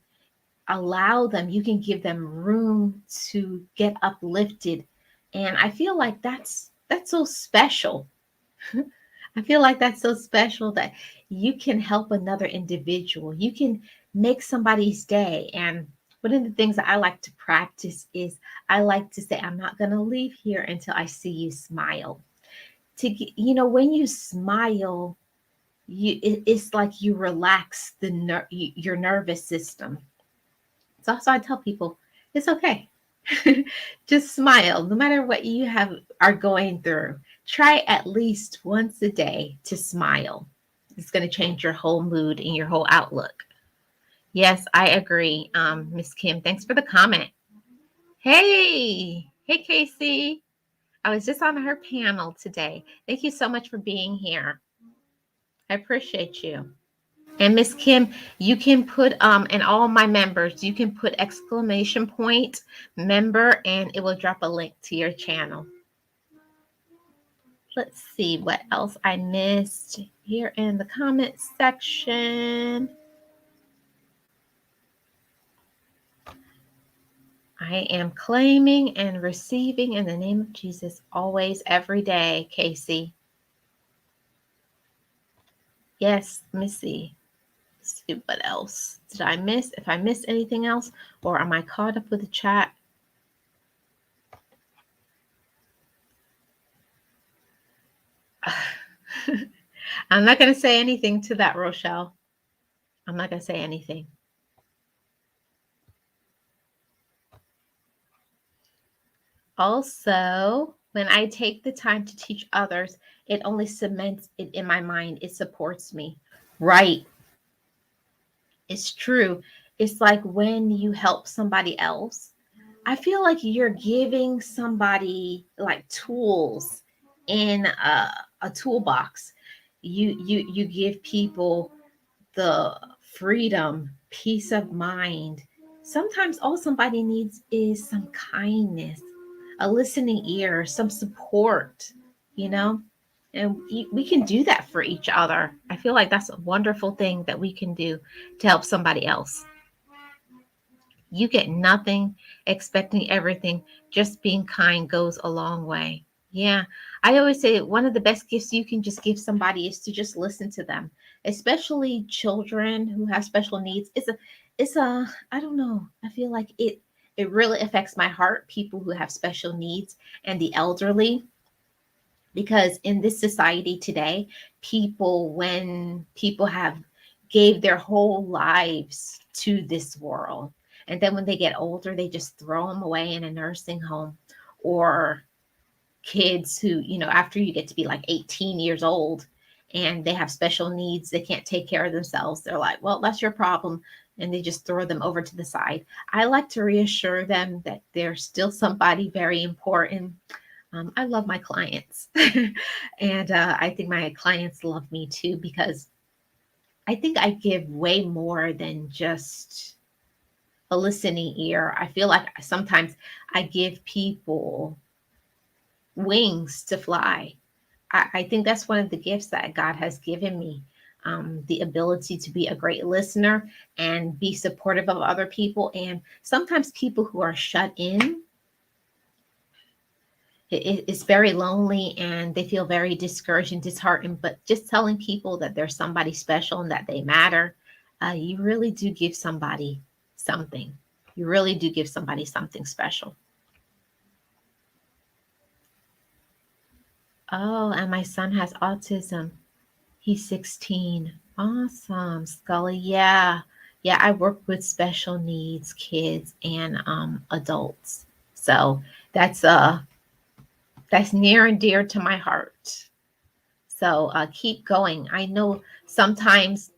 allow them, you can give them room to get uplifted. And I feel like that's so special. I feel like that's so special that you can help another individual. You can make somebody's day. And one of the things that I like to practice is I like to say, I'm not going to leave here until I see you smile. When you smile, it's like you relax your nervous system. So I tell people, it's okay. Just smile no matter what you are going through. Try at least once a day to smile. It's going to change your whole mood and your whole outlook. Yes, I agree. Miss Kim, thanks for the comment. Hey, Casey. I was just on her panel today. Thank you so much for being here. I appreciate you. And Miss Kim, you can put and all my members, you can put exclamation point member and it will drop a link to your channel. Let's see what else I missed here in the comment section. I am claiming and receiving in the name of Jesus always, every day, Casey. Yes, let me see. Let's see what else did I miss. If I missed anything else, or am I caught up with the chat? I'm not going to say anything to that, Rochelle. I'm not going to say anything. Also, when I take the time to teach others, it only cements it in my mind. It supports me. Right. It's true. It's like when you help somebody else, I feel like you're giving somebody like tools in a toolbox. You give people the freedom, peace of mind. Sometimes all somebody needs is some kindness, a listening ear, some support, you know? And we can do that for each other. I feel like that's a wonderful thing that we can do to help somebody else. You get nothing expecting everything. Just being kind goes a long way. Yeah. I always say one of the best gifts you can just give somebody is to just listen to them, especially children who have special needs. It's a I don't know. I feel like it really affects my heart, people who have special needs and the elderly, because in this society today, when people have gave their whole lives to this world, and then when they get older they just throw them away in a nursing home, or kids who, after you get to be like 18 years old and they have special needs, they can't take care of themselves, they're like, well, that's your problem, and they just throw them over to the side. I like to reassure them that they're still somebody very important. I love my clients, and I think my clients love me too, because I think I give way more than just a listening ear. I feel like sometimes I give people wings to fly. I think that's one of the gifts that God has given me, the ability to be a great listener and be supportive of other people. And sometimes people who are shut in, it's very lonely and they feel very discouraged and disheartened. But just telling people that there's somebody special and that they matter, you really do give somebody something. You really do give somebody something special. Oh, and my son has autism. He's 16. Awesome, Scully. Yeah. Yeah, I work with special needs kids and adults. So that's that's near and dear to my heart. So keep going. I know sometimes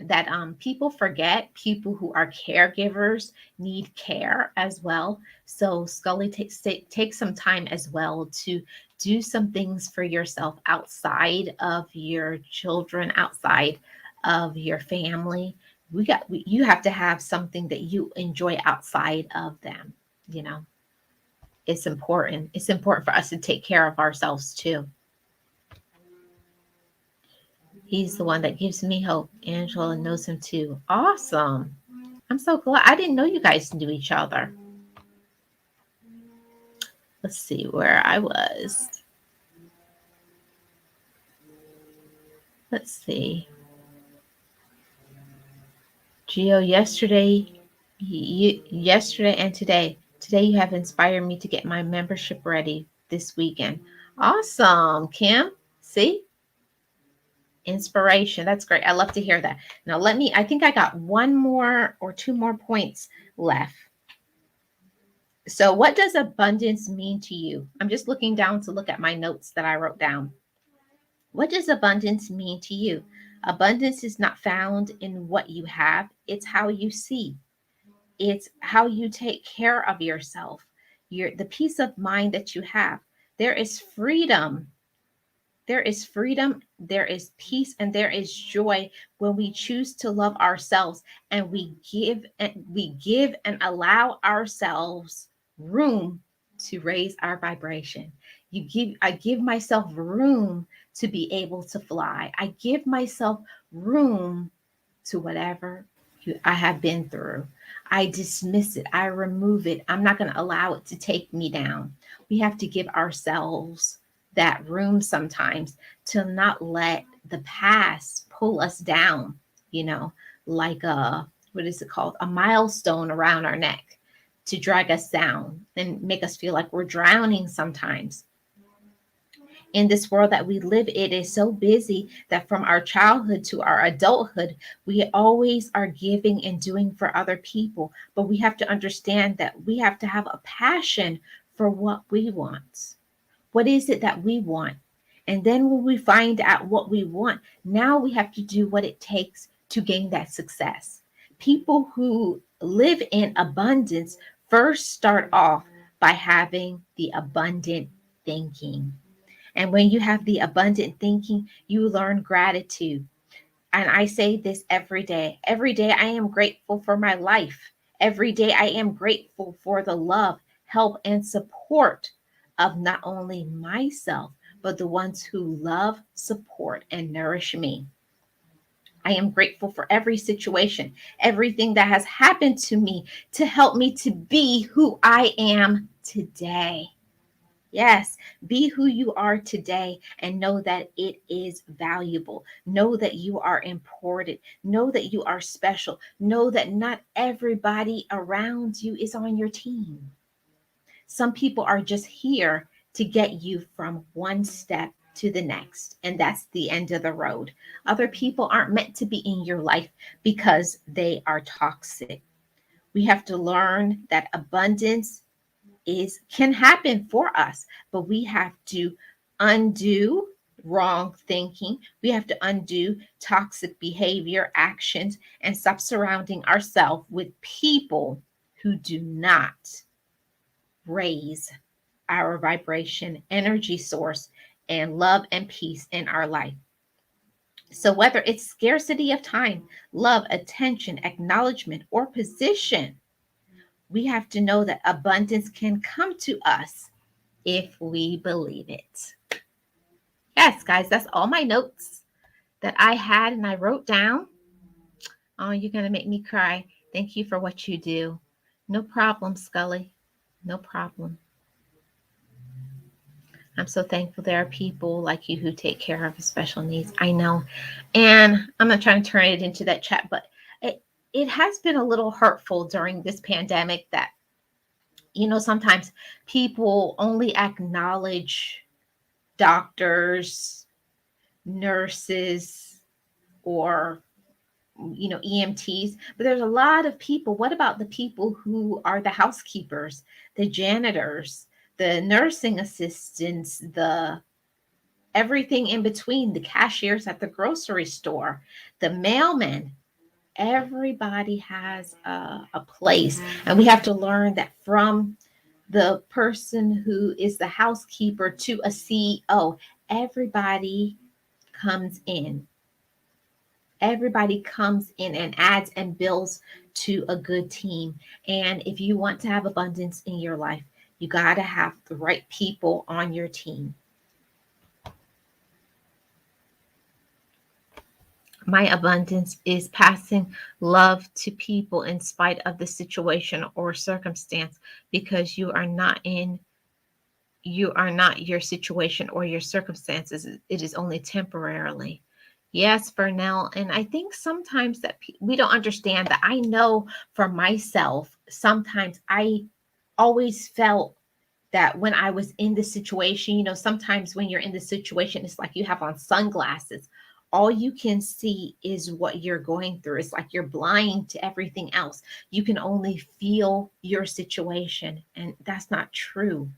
that people forget, people who are caregivers need care as well. So Scully, take some time as well to do some things for yourself outside of your children, outside of your family. You have to have something that you enjoy outside of them. You know, it's important for us to take care of ourselves too. He's the one that gives me hope. Angela knows him too. Awesome. I'm so glad. I didn't know you guys knew each other. Let's see where I was. Let's see. Gio, yesterday and today. Today you have inspired me to get my membership ready this weekend. Awesome, Kim. See? Inspiration. That's great. I love to hear that. Now I think I got one more or two more points left. So, what does abundance mean to you? I'm just looking down to look at my notes that I wrote down. What does abundance mean to you? Abundance is not found in what you have, it's how you see. It's how you take care of yourself, the peace of mind that you have. There is freedom. There is freedom, there is peace, and there is joy when we choose to love ourselves and we give and allow ourselves room to raise our vibration. I give myself room to be able to fly. I give myself room to whatever I have been through. I dismiss it. I remove it. I'm not going to allow it to take me down. We have to give ourselves that room sometimes to not let the past pull us down, you know, like what is it called? A milestone around our neck to drag us down and make us feel like we're drowning sometimes. In this world that we live, it is so busy that from our childhood to our adulthood, we always are giving and doing for other people. But we have to understand that we have to have a passion for what we want. What is it that we want? And then when we find out what we want, now we have to do what it takes to gain that success. People who live in abundance first start off by having the abundant thinking. And when you have the abundant thinking, you learn gratitude. And I say this every day. Every day I am grateful for my life. Every day I am grateful for the love, help, and support of not only myself, but the ones who love, support, and nourish me. I am grateful for every situation, everything that has happened to me to help me to be who I am today. Yes, be who you are today and know that it is valuable. Know that you are important. Know that you are special. Know that not everybody around you is on your team. Some people are just here to get you from one step to the next, and that's the end of the road. Other people aren't meant to be in your life because they are toxic. We have to learn that abundance is can happen for us, but we have to undo wrong thinking. We have to undo toxic behavior, actions, and stop surrounding ourselves with people who do not raise our vibration, energy source, and love and peace in our life. So, whether it's scarcity of time, love, attention, acknowledgement, or position, we have to know that abundance can come to us if we believe it. Yes, guys, that's all my notes that I had and I wrote down. Oh, you're going to make me cry. Thank you for what you do. No problem, Scully. No problem. I'm so thankful there are people like you who take care of special needs. I know. And I'm not trying to turn it into that chat, but it has been a little hurtful during this pandemic that, sometimes people only acknowledge doctors, nurses, or EMTs, but there's a lot of people. What about the people who are the housekeepers, the janitors, the nursing assistants, the everything in between, the cashiers at the grocery store, the mailmen? Everybody has a place, and we have to learn that from the person who is the housekeeper to a CEO, everybody comes in. Everybody comes in and adds and builds to a good team. And if you want to have abundance in your life, you got to have the right people on your team. My abundance is passing love to people in spite of the situation or circumstance, because you are not your situation or your circumstances. It is only temporarily. Yes, Vernell. And I think sometimes that we don't understand that. I know for myself, sometimes I always felt that when I was in the situation, sometimes when you're in the situation, it's like you have on sunglasses. All you can see is what you're going through. It's like you're blind to everything else. You can only feel your situation, and that's not true.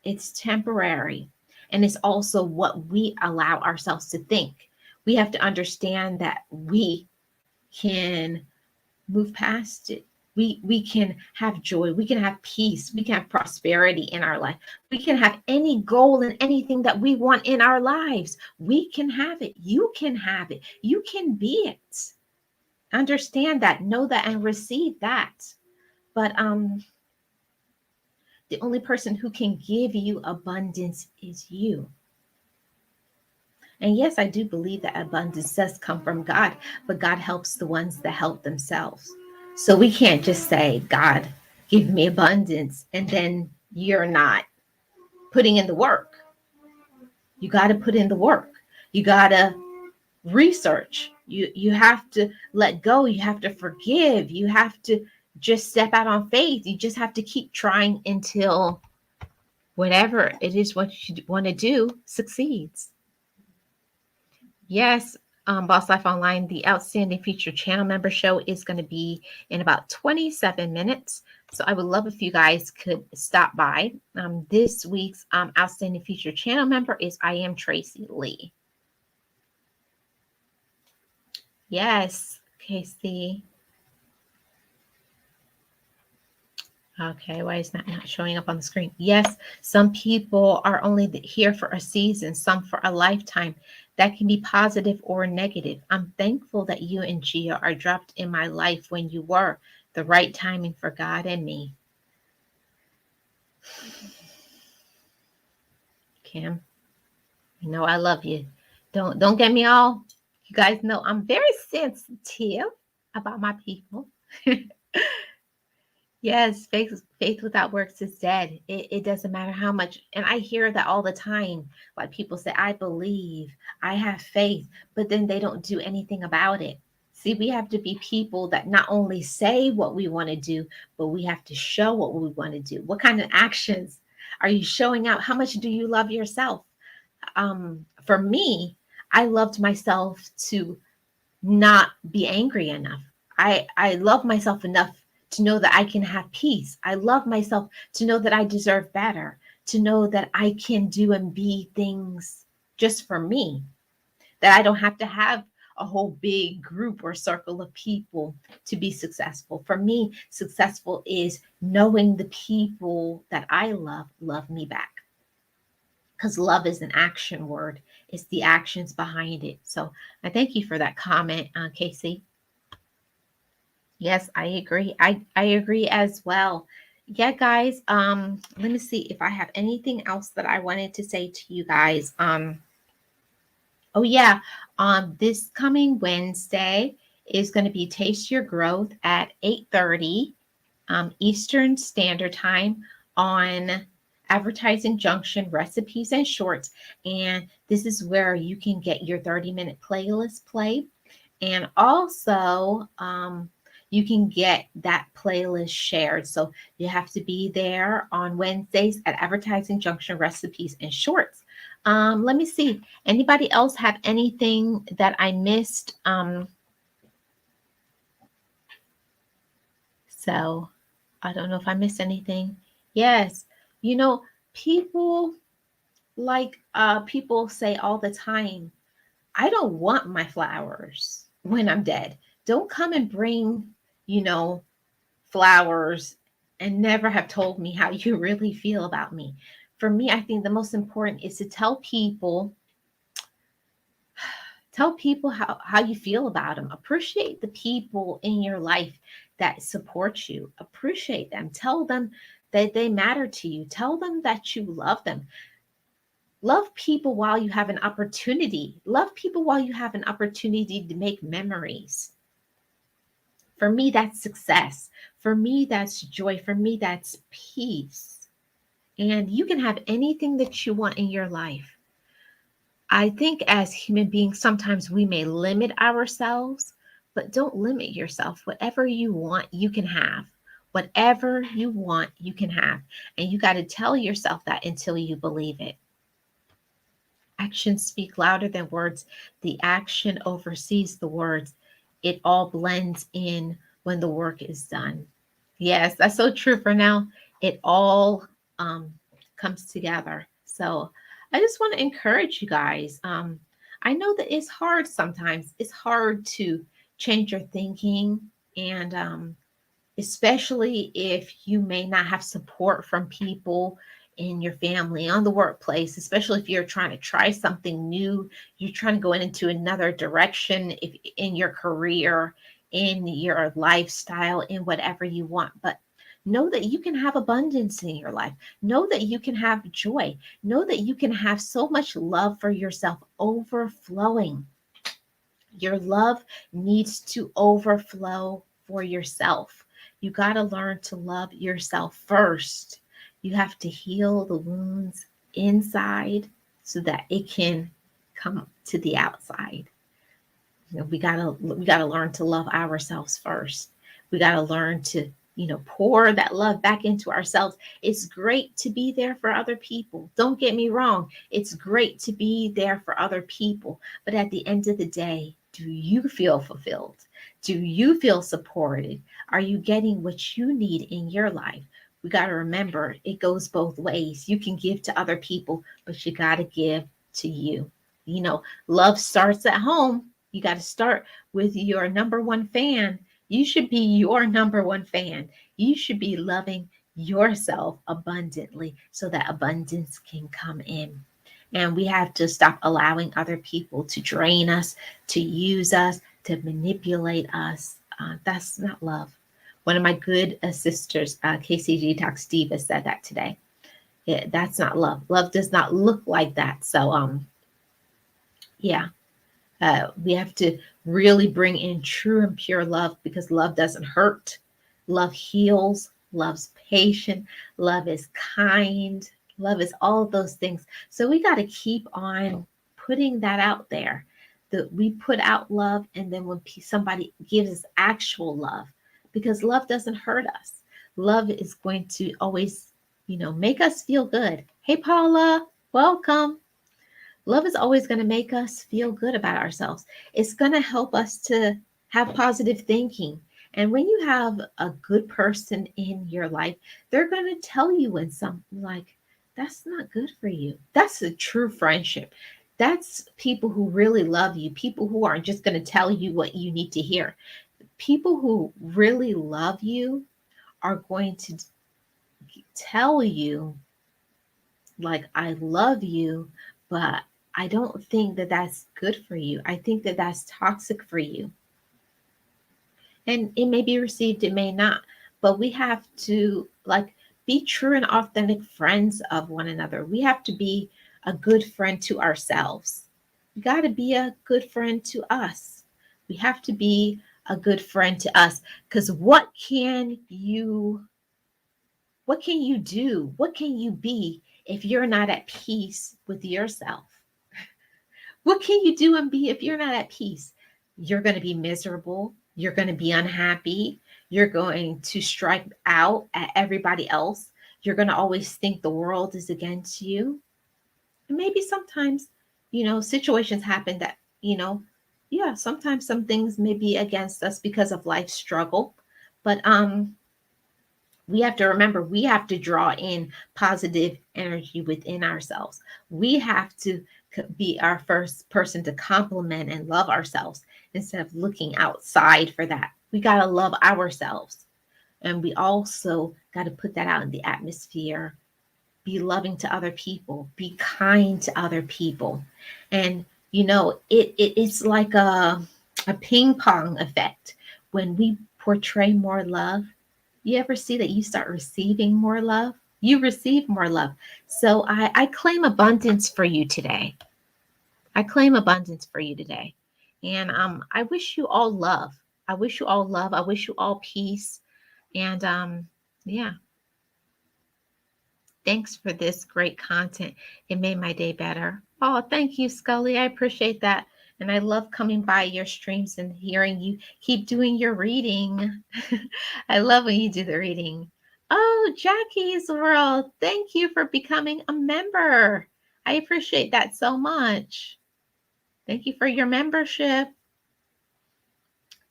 It's temporary. And it's also what we allow ourselves to think. We have to understand that we can move past it. We can have joy. We can have peace. We can have prosperity in our life. We can have any goal and anything that we want in our lives. We can have it. You can have it. You can be it. Understand that, know that, and receive that. But the only person who can give you abundance is you. And yes, I do believe that abundance does come from God, but God helps the ones that help themselves. So we can't just say, God, give me abundance, and then you're not putting in the work. You got to put in the work. You got to research. You have to let go. You have to forgive. You have to just step out on faith. You just have to keep trying until whatever it is what you want to do succeeds. Yes, Boss Life Online, the Outstanding Feature Channel Member Show is going to be in about 27 minutes. So I would love if you guys could stop by. This week's Outstanding Feature Channel Member is I Am Tracy Lee. Yes, Casey. Okay, why is that not showing up on the screen? Yes, some people are only here for a season, some for a lifetime. That can be positive or negative. I'm thankful that you and Gia are dropped in my life when you were the right timing for God and me. Kim, you know I love you. Don't get me all You guys know I'm very sensitive about my people. Yes, faith without works is dead. It doesn't matter how much, and I hear that all the time. Like people say, I believe, I have faith, but then they don't do anything about it. See, we have to be people that not only say what we want to do, but we have to show what we want to do. What kind of actions are you showing out? How much do you love yourself? For me, I loved myself to not be angry enough. I love myself enough to know that I can have peace. I love myself to know that I deserve better, to know that I can do and be things just for me, that I don't have to have a whole big group or circle of people to be successful. For me, successful is knowing the people that I love me back, because love is an action word. It's the actions behind it. So I thank you for that comment, Casey. Yes, I agree. I agree as well. Yeah, guys. Let me see if I have anything else that I wanted to say to you guys. Oh yeah, this coming Wednesday is going to be Taste Your Growth at 8:30 Eastern Standard Time on Advertising Junction Recipes and Shorts. And this is where you can get your 30-minute playlist played. And also, you can get that playlist shared. So you have to be there on Wednesdays at Advertising Junction Recipes and Shorts. Let me see. Anybody else have anything that I missed? So I don't know if I missed anything. Yes, you know, people people say all the time, I don't want my flowers when I'm dead. Don't come and bring, you know, flowers and never have told me how you really feel about me. For me, I think the most important is to tell people how you feel about them. Appreciate the people in your life that support you. Appreciate them. Tell them that they matter to you. Tell them that you love them. Love people while you have an opportunity. Love people while you have an opportunity to make memories. For me, that's success. For me, that's joy. For me, that's peace. And you can have anything that you want in your life. I think as human beings, sometimes we may limit ourselves, but don't limit yourself. Whatever you want, you can have. Whatever you want, you can have. And you got to tell yourself that until you believe it. Actions speak louder than words. The action oversees the words. It all blends in when the work is done. Yes, that's so true for now. It all comes together. So I just want to encourage you guys. I know that it's hard sometimes. It's hard to change your thinking, and especially if you may not have support from people in your family, on the workplace, especially if you're trying to try something new, you're trying to go into another direction if in your career, in your lifestyle, in whatever you want. But know that you can have abundance in your life. Know that you can have joy. Know that you can have so much love for yourself overflowing. Your love needs to overflow for yourself. You got to learn to love yourself first. You have to heal the wounds inside so that it can come to the outside. You know, we gotta learn to love ourselves first. We gotta learn to, pour that love back into ourselves. It's great to be there for other people. Don't get me wrong. It's great to be there for other people. But at the end of the day, do you feel fulfilled? Do you feel supported? Are you getting what you need in your life? We got to remember it goes both ways. You can give to other people, but you got to give to you. Love starts at home. You got to start with your number one fan. You should be your number one fan. You should be loving yourself abundantly so that abundance can come in. And we have to stop allowing other people to drain us, to use us, to manipulate us. That's not love. One of my good sisters, KCG Talks Diva, said that today. Yeah, that's not love. Love does not look like that. So, yeah, We have to really bring in true and pure love, because love doesn't hurt. Love heals. Love's patient. Love is kind. Love is all of those things. So we got to keep on putting that out there. That we put out love, and then when somebody gives us actual love, because love doesn't hurt us. Love is going to always, make us feel good. Hey, Paula, welcome. Love is always going to make us feel good about ourselves. It's going to help us to have positive thinking. And when you have a good person in your life, they're going to tell you when something like, that's not good for you. That's a true friendship. That's people who really love you, people who aren't just going to tell you what you need to hear. People who really love you are going to tell you, like, I love you, but I don't think that that's good for you. I think that that's toxic for you. And it may be received, it may not. But we have to, like, be true and authentic friends of one another. We have to be a good friend to ourselves. We got to be a good friend to us. We have to be a good friend to us, because what can you do? What can you be if you're not at peace with yourself? What can you do and be if you're not at peace? You're going to be miserable. You're going to be unhappy. You're going to strike out at everybody else. You're going to always think the world is against you. And maybe sometimes, situations happen that, yeah, sometimes some things may be against us because of life's struggle. But we have to remember, we have to draw in positive energy within ourselves. We have to be our first person to compliment and love ourselves instead of looking outside for that. We got to love ourselves. And we also got to put that out in the atmosphere. Be loving to other people, be kind to other people. And, it's like a ping pong effect. When we portray more love, you ever see that you start receiving more love? You receive more love. So I claim abundance for you today. I claim abundance for you today. And I wish you all love. I wish you all love. I wish you all peace. And yeah, thanks for this great content. It made my day better. Oh, thank you, Scully. I appreciate that. And I love coming by your streams and hearing you keep doing your reading. I love when you do the reading. Oh, Jackie's World. Thank you for becoming a member. I appreciate that so much. Thank you for your membership.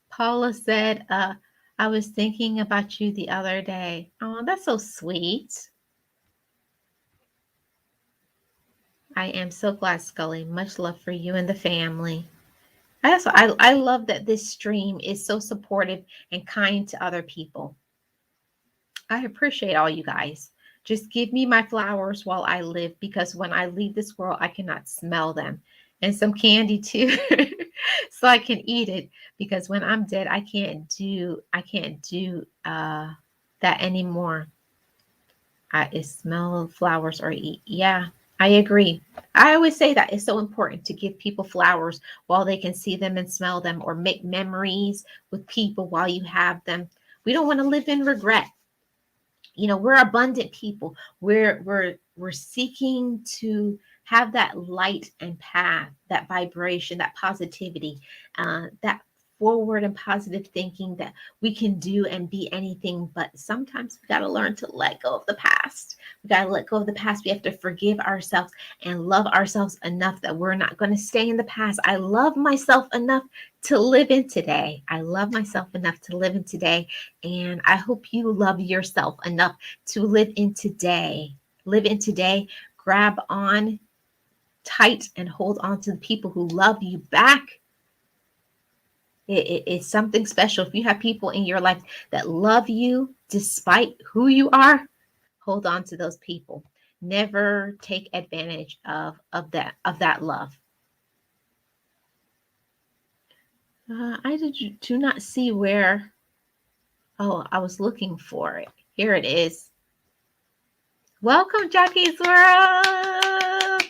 Paula said, I was thinking about you the other day. Oh, that's so sweet. I am so glad, Scully. Much love for you and the family. I love that this stream is so supportive and kind to other people. I appreciate all you guys. Just give me my flowers while I live, because when I leave this world, I cannot smell them. And some candy too, so I can eat it, because when I'm dead, I can't do that anymore. I smell flowers or eat. Yeah, I agree. I always say that it's so important to give people flowers while they can see them and smell them, or make memories with people while you have them. We don't want to live in regret. We're abundant people. We're seeking to have that light and path, that vibration, that positivity, that forward and positive thinking, that we can do and be anything. But sometimes we got to learn to let go of the past. We got to let go of the past. We have to forgive ourselves and love ourselves enough that we're not going to stay in the past. I love myself enough to live in today. I love myself enough to live in today. And I hope you love yourself enough to live in today. Live in today. Grab on tight and hold on to the people who love you back. It's something special. If you have people in your life that love you despite who you are, hold on to those people. Never take advantage of that love. I do not see where. Oh, I was looking for it. Here it is. Welcome, Jackie's World.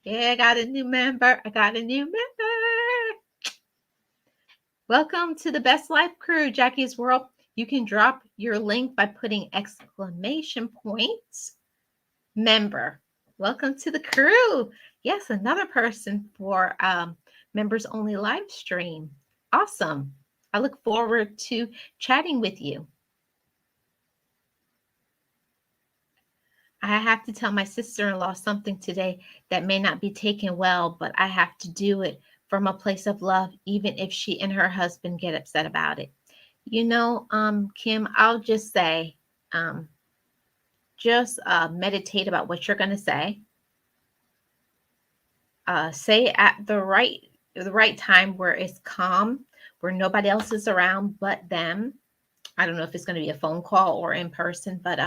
Yeah, I got a new member. I got a new member. Welcome to the Best Life Crew, Jackie's World. You can drop your link by putting exclamation points member. Welcome to the crew. Yes, another person for members only live stream. Awesome. I look forward to chatting with you. I have to tell my sister-in-law something today that may not be taken well, but I have to do it from a place of love, even if she and her husband get upset about it. You know, Kim, I'll just say, just meditate about what you're going to say. Say at the right time where it's calm, where nobody else is around but them. I don't know if it's going to be a phone call or in person, but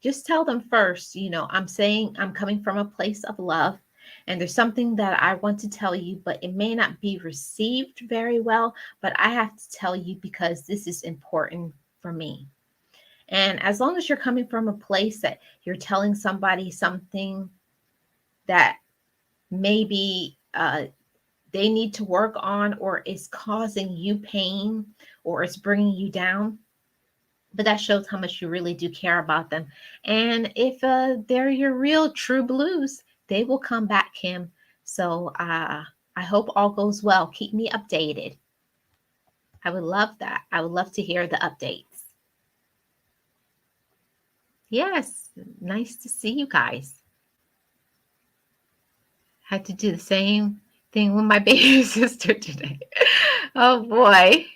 just tell them first, you know, I'm saying I'm coming from a place of love and there's something that I want to tell you, but it may not be received very well, but I have to tell you because this is important for me. And as long as you're coming from a place that you're telling somebody something that maybe they need to work on or is causing you pain or it's bringing you down, but that shows how much you really do care about them. And if they're your real true blues, they will come back, Kim. So I hope all goes well. Keep me updated. I would love that. I would love to hear the updates. Yes, nice to see you guys. Had to do the same thing with my baby sister today. Oh boy.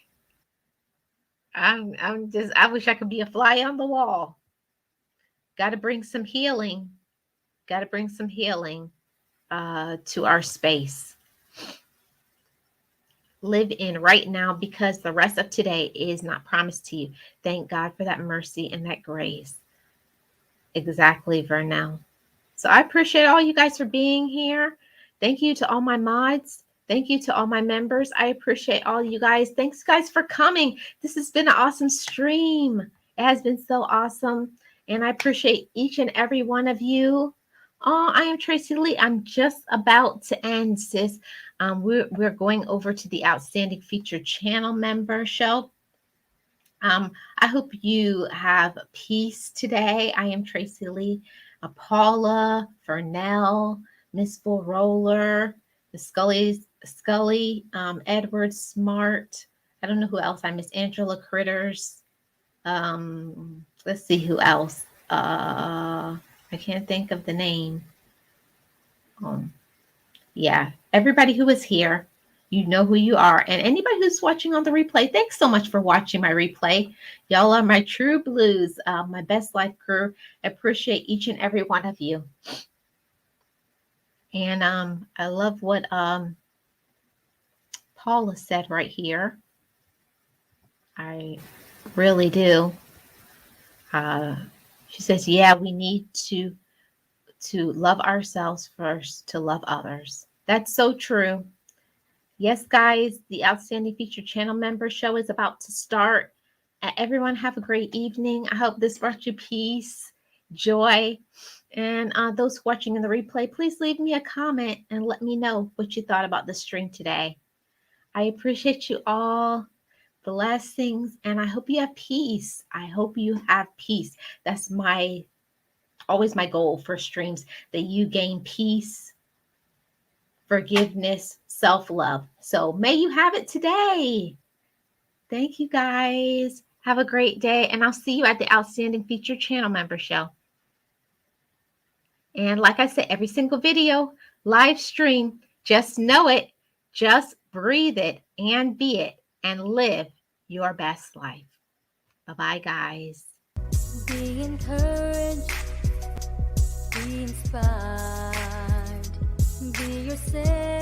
I wish I could be a fly on the wall. Got to bring some healing. Got to bring some healing to our space. Live in right now because the rest of today is not promised to you. Thank God for that mercy and that grace. Exactly, Vernell. So I appreciate all you guys for being here. Thank you to all my mods. Thank you to all my members. I appreciate all you guys. Thanks, guys, for coming. This has been an awesome stream. It has been so awesome. And I appreciate each and every one of you. Oh, I am Tracy Lee. I'm just about to end, sis. We're going over to the Outstanding Featured Channel member show. I hope you have peace today. I am Tracy Lee. Paula, Vernell, Miss Full Roller, the Scully, Edward Smart. I don't know who else I miss. Angela Critters. Let's see who else. I can't think of the name. Yeah, everybody who is here, you know who you are. And anybody who's watching on the replay, thanks so much for watching my replay. Y'all are my true blues, my best life crew. I appreciate each and every one of you. And I love what Paula said right here. I really do. She says, yeah, we need to love ourselves first to love others. That's so true. Yes, guys, the Outstanding Featured Channel member show is about to start. Everyone have a great evening. I hope this brought you peace, joy. And those watching in the replay, please leave me a comment and let me know what you thought about the stream today. I appreciate you all. Blessings. And I hope you have peace. I hope you have peace. That's always my goal for streams, that you gain peace, forgiveness, self-love. So may you have it today. Thank you, guys. Have a great day, and I'll see you at the Outstanding Featured Channel member show. And like I said, every single video, live stream, just know it, just breathe it and be it, and live your best life. Bye-bye, guys. Be encouraged, be inspired, be yourself.